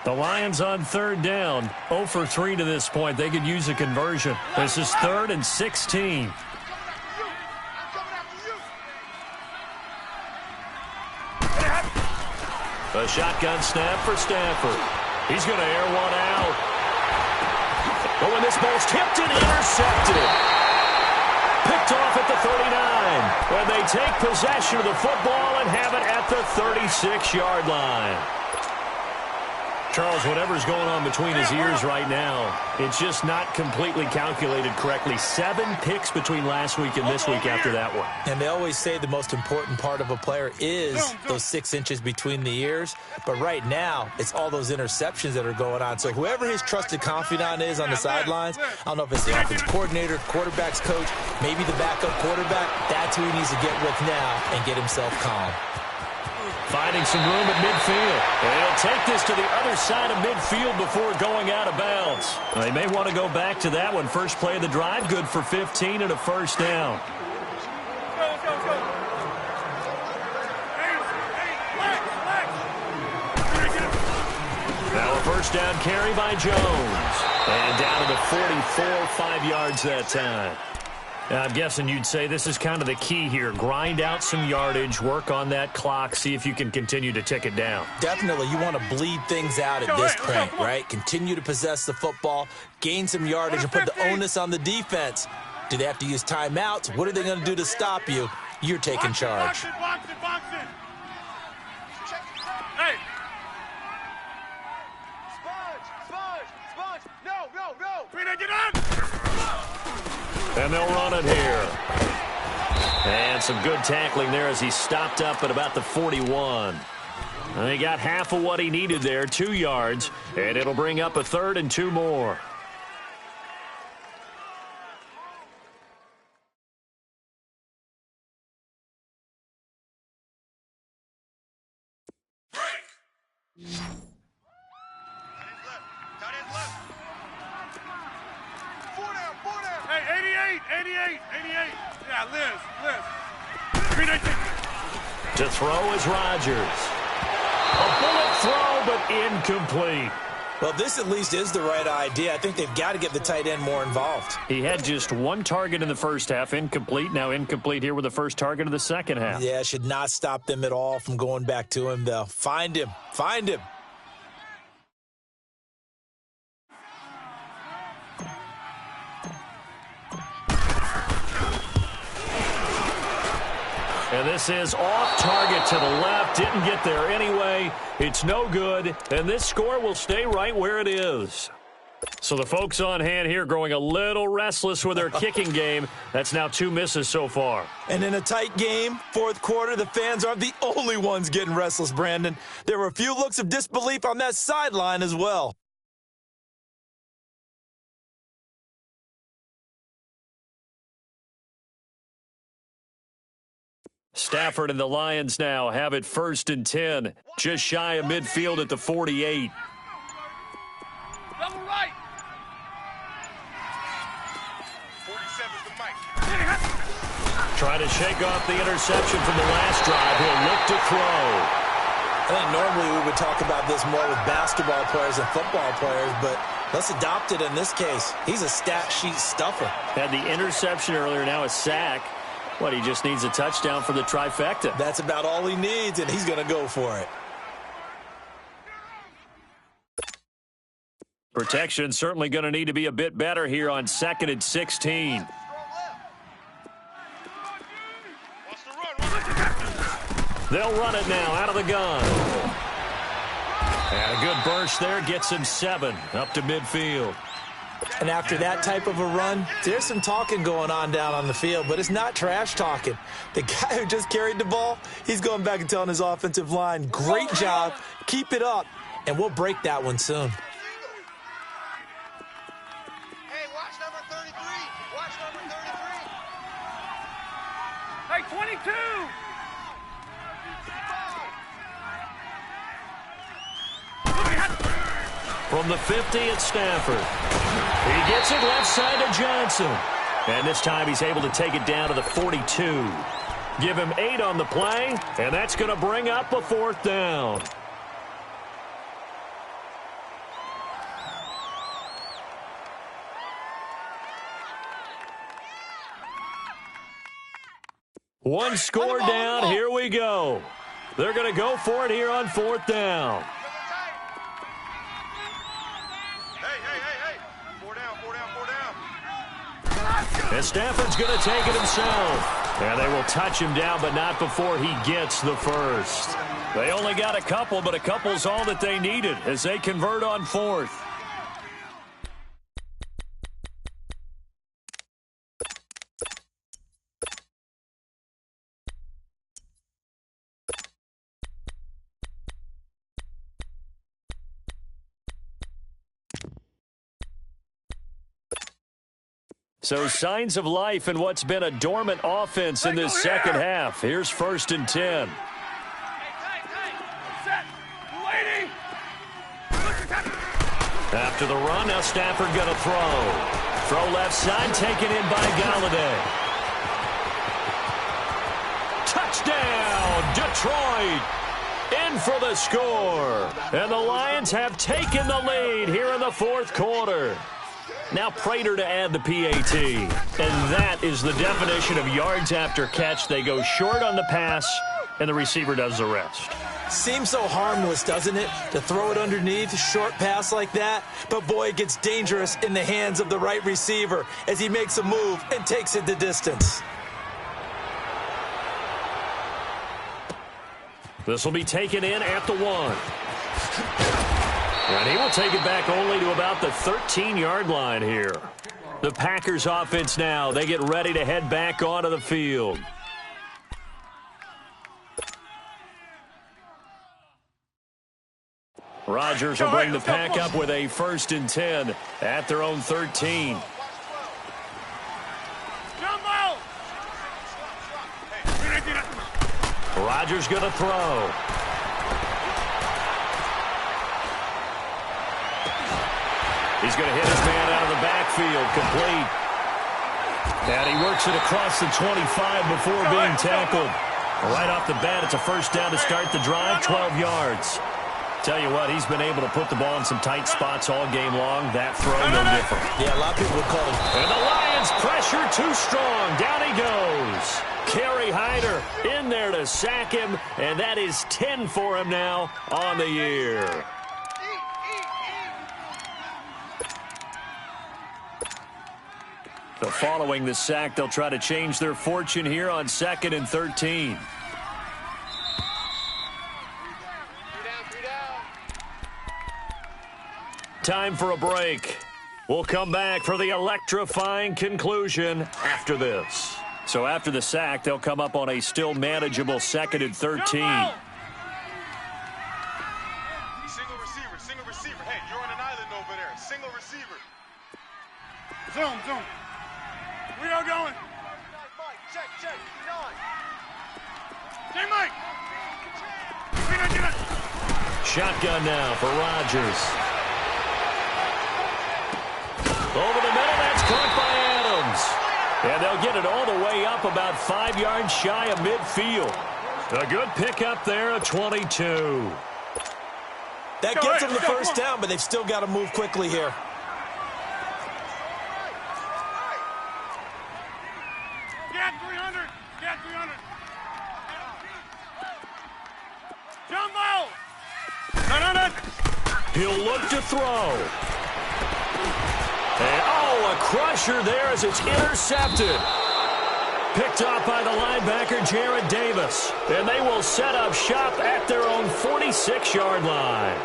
The Lions on third down. 0 for 3 to this point. They could use a conversion. This is 3rd and 16. A shotgun snap for Stafford. He's going to air one out. But when this ball's tipped and intercepted. Picked off at the 39. When they take possession of the football and have it at the 36-yard line. Charles, whatever's going on between his ears right now, it's just not completely calculated correctly. 7 picks between last week and this week after that one. And they always say the most important part of a player is those 6 inches between the ears. But right now, it's all those interceptions that are going on. So whoever his trusted confidant is on the sidelines, I don't know if it's the offense coordinator, quarterback's coach, maybe the backup quarterback, that's who he needs to get with now and get himself calm. Finding some room at midfield. And he'll take this to the other side of midfield before going out of bounds. They may want to go back to that one. First play of the drive, good for 15 and a first down. Now a first down carry by Jones. And down to the 44, 5 yards that time. I'm guessing you'd say this is kind of the key here. Grind out some yardage, work on that clock, see if you can continue to tick it down. Definitely. You want to bleed things out at this point, right? Continue to possess the football, gain some yardage, and put the onus on the defense. Do they have to use timeouts? What are they going to do to stop you? You're taking charge. Box it. Hey. Sponge. No. Get on. And they'll run it here. And some good tackling there as he stopped up at about the 41. And he got half of what he needed there, 2 yards, and it'll bring up a 3rd and 2 more. Tight end left. 4 down. Hey, 88. Yeah, Liz. To throw is Rodgers. A bullet throw, but incomplete. Well, this at least is the right idea. I think they've got to get the tight end more involved. He had just 1 target in the first half, incomplete. Now incomplete here with the first target of the second half. Yeah, should not stop them at all from going back to him, though. Find him. And this is off target to the left. Didn't get there anyway. It's no good. And this score will stay right where it is. So the folks on hand here growing a little restless with their kicking game. That's now 2 misses so far. And in a tight game, fourth quarter, the fans aren't the only ones getting restless, Brandon. There were a few looks of disbelief on that sideline as well. Stafford and the Lions now have it 1st and 10. Just shy of midfield at the 48. Double right. 47's the mic. Trying to shake off the interception from the last drive. He'll look to throw. I think normally we would talk about this more with basketball players and football players, but let's adopt it in this case. He's a stat sheet stuffer. Had the interception earlier, now a sack. What, he just needs a touchdown for the trifecta. That's about all he needs, and he's going to go for it. Protection certainly going to need to be a bit better here on 2nd and 16. They'll run it now out of the gun. And a good burst there gets him 7 up to midfield. And after that type of a run, there's some talking going on down on the field, but it's not trash talking. The guy who just carried the ball, he's going back and telling his offensive line, great job, keep it up, and we'll break that one soon. Hey, watch number 33. Watch number 33. Hey, 22. From the 50 at Stafford. He gets it left side to Johnson. And this time he's able to take it down to the 42. Give him 8 on the play, and that's going to bring up a 4th down. One score down. Here we go. They're going to go for it here on 4th down. Hey. 4 down. And Stafford's going to take it himself. And they will touch him down, but not before he gets the first. They only got a couple, but a couple's all that they needed as they convert on 4th. So signs of life in what's been a dormant offense in this second half. Here's 1st and 10. After the run, now Stafford going to throw. Throw left side, taken in by Galladay. Touchdown, Detroit! In for the score. And the Lions have taken the lead here in the 4th quarter. Now Prater to add the PAT. And that is the definition of yards after catch. They go short on the pass, and the receiver does the rest. Seems so harmless, doesn't it, to throw it underneath, a short pass like that? But, boy, it gets dangerous in the hands of the right receiver as he makes a move and takes it the distance. This will be taken in at the 1. And he will take it back only to about the 13-yard line here. The Packers offense now, they get ready to head back onto the field. Rodgers will bring the pack up with a 1st and 10 at their own 13. Rodgers going to throw. He's going to hit his man out of the backfield, complete. And he works it across the 25 before being tackled. Right off the bat, it's a 1st down to start the drive, 12 yards. Tell you what, he's been able to put the ball in some tight spots all game long. That throw, no different. Yeah, a lot of people would call it. And the Lions pressure too strong. Down he goes. Kerry Hyder in there to sack him, and that is 10 for him now on the year. So following the sack, they'll try to change their fortune here on 2nd and 13. Time for a break. We'll come back for the electrifying conclusion after this. So after the sack, they'll come up on a still manageable 2nd and 13. Single receiver. Hey, you're on an island over there. Single receiver. Zoom. We are going. Check. Mike. Shotgun now for Rodgers. Over the middle, that's caught by Adams. And they'll get it all the way up about 5 yards shy of midfield. A good pickup there at 22. That gets them the 1st down, but they've still got to move quickly here. Get 300. Jumbo. No. He'll look to throw. And, a crusher there as it's intercepted. Picked off by the linebacker, Jarrett Davis. And they will set up shop at their own 46-yard line.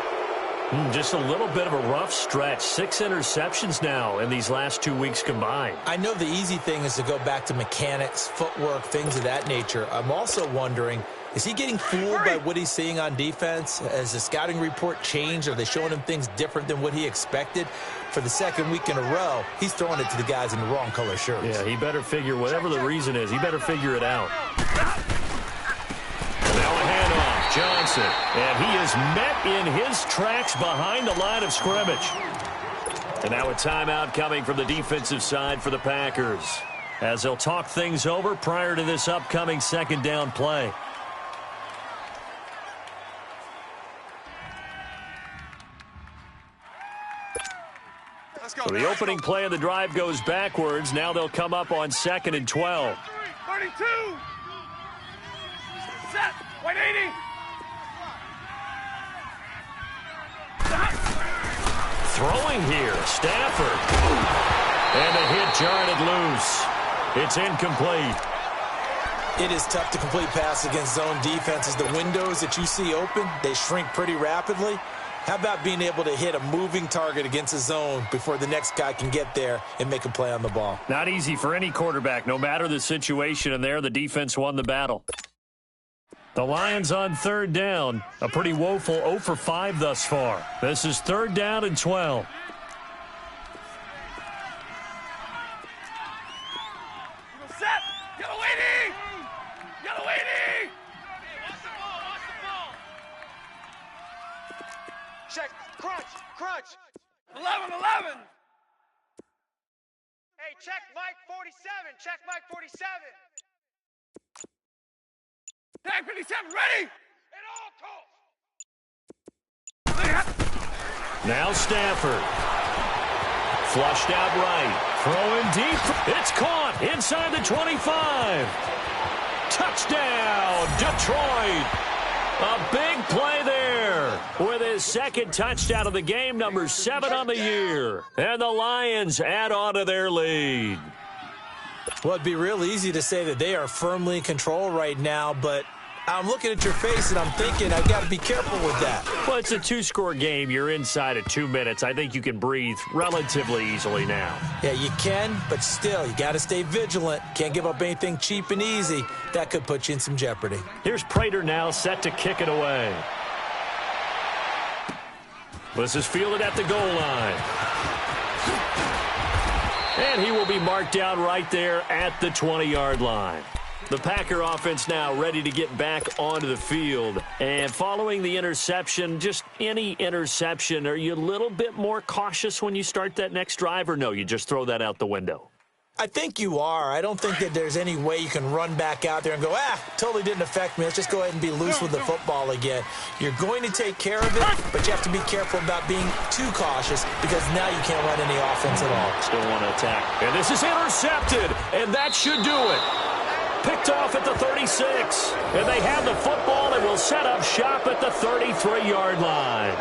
Just a little bit of a rough stretch. 6 interceptions now in these last 2 weeks combined. I know the easy thing is to go back to mechanics, footwork, things of that nature. I'm also wondering, is he getting fooled by what he's seeing on defense? Has the scouting report changed? Are they showing him things different than what he expected? For the 2nd week in a row, he's throwing it to the guys in the wrong color shirts. Yeah, he better figure, whatever the reason is, he better figure it out. Now a handoff, Johnson. And he is met in his tracks behind the line of scrimmage. And now a timeout coming from the defensive side for the Packers, as they'll talk things over prior to this upcoming second down play. So the opening play of the drive goes backwards. Now they'll come up on 2nd and 12. 32. Set. 180. Throwing here, Stafford. And a hit jarred loose. It's incomplete. It is tough to complete pass against zone defenses. The windows that you see open, they shrink pretty rapidly. How about being able to hit a moving target against a zone before the next guy can get there and make a play on the ball? Not easy for any quarterback, no matter the situation, and there the defense won the battle. The Lions on 3rd down, a pretty woeful 0 for 5 thus far. This is 3rd down and 12. Set. Yellow 80. Yellow 80. Check. Crunch. Crunch. 11. Hey, check Mike 47. Check Mike 47. Tag 57. Ready. At all costs. Now Stafford. Flushed out right. Throwing deep. It's caught inside the 25. Touchdown, Detroit. A big play there with his 2nd touchdown of the game, number 7 on the year. And the Lions add on to their lead. Well, it'd be real easy to say that they are firmly in control right now, but I'm looking at your face and I'm thinking I've got to be careful with that. Well, it's a 2-score game. You're inside at 2 minutes. I think you can breathe relatively easily now. Yeah, you can, but still, you got to stay vigilant. Can't give up anything cheap and easy. That could put you in some jeopardy. Here's Prater now set to kick it away. This is fielded at the goal line. And he will be marked down right there at the 20-yard line. The Packer offense now ready to get back onto the field. And following the interception, just any interception, are you a little bit more cautious when you start that next drive, or no, you just throw that out the window? I think you are. I don't think that there's any way you can run back out there and go, totally didn't affect me. Let's just go ahead and be loose with the football again. You're going to take care of it, but you have to be careful about being too cautious because now you can't run any offense at all. Still want to attack. And this is intercepted, and that should do it. Picked off at the 36. And they have the football and will set up shop at the 33-yard line.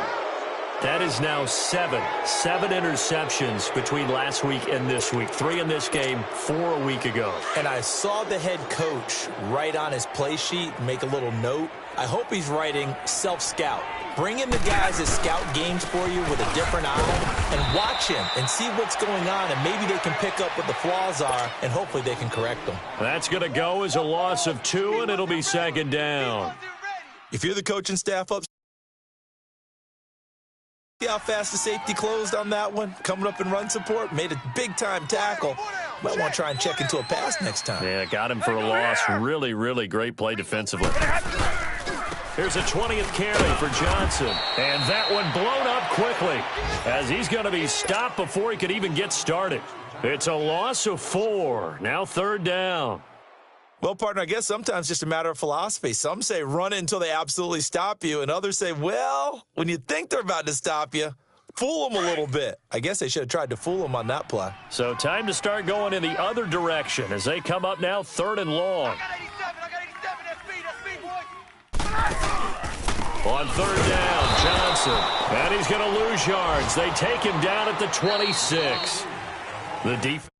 That is now 7 interceptions between last week and this week. 3 in this game, 4 a week ago. And I saw the head coach write on his play sheet, make a little note. I hope he's writing self-scout. Bring in the guys that scout games for you with a different eye and watch him and see what's going on, and maybe they can pick up what the flaws are, and hopefully they can correct them. That's going to go as a loss of 2, and it'll be 2nd down. If you're the coaching staff up, see how fast the safety closed on that one? Coming up in run support, made a big-time tackle. Might want to try and check into a pass next time. Yeah, got him for a loss. Really, really great play defensively. Here's a 20th carry for Johnson. And that one blown up quickly as he's going to be stopped before he could even get started. It's a loss of 4. Now 3rd down. Well, partner, I guess sometimes just a matter of philosophy. Some say run it until they absolutely stop you, and others say, well, when you think they're about to stop you, fool them a little bit. I guess they should have tried to fool them on that play. So time to start going in the other direction as they come up now 3rd and long. On 3rd down, Johnson. And he's going to lose yards. They take him down at the 26. The defense.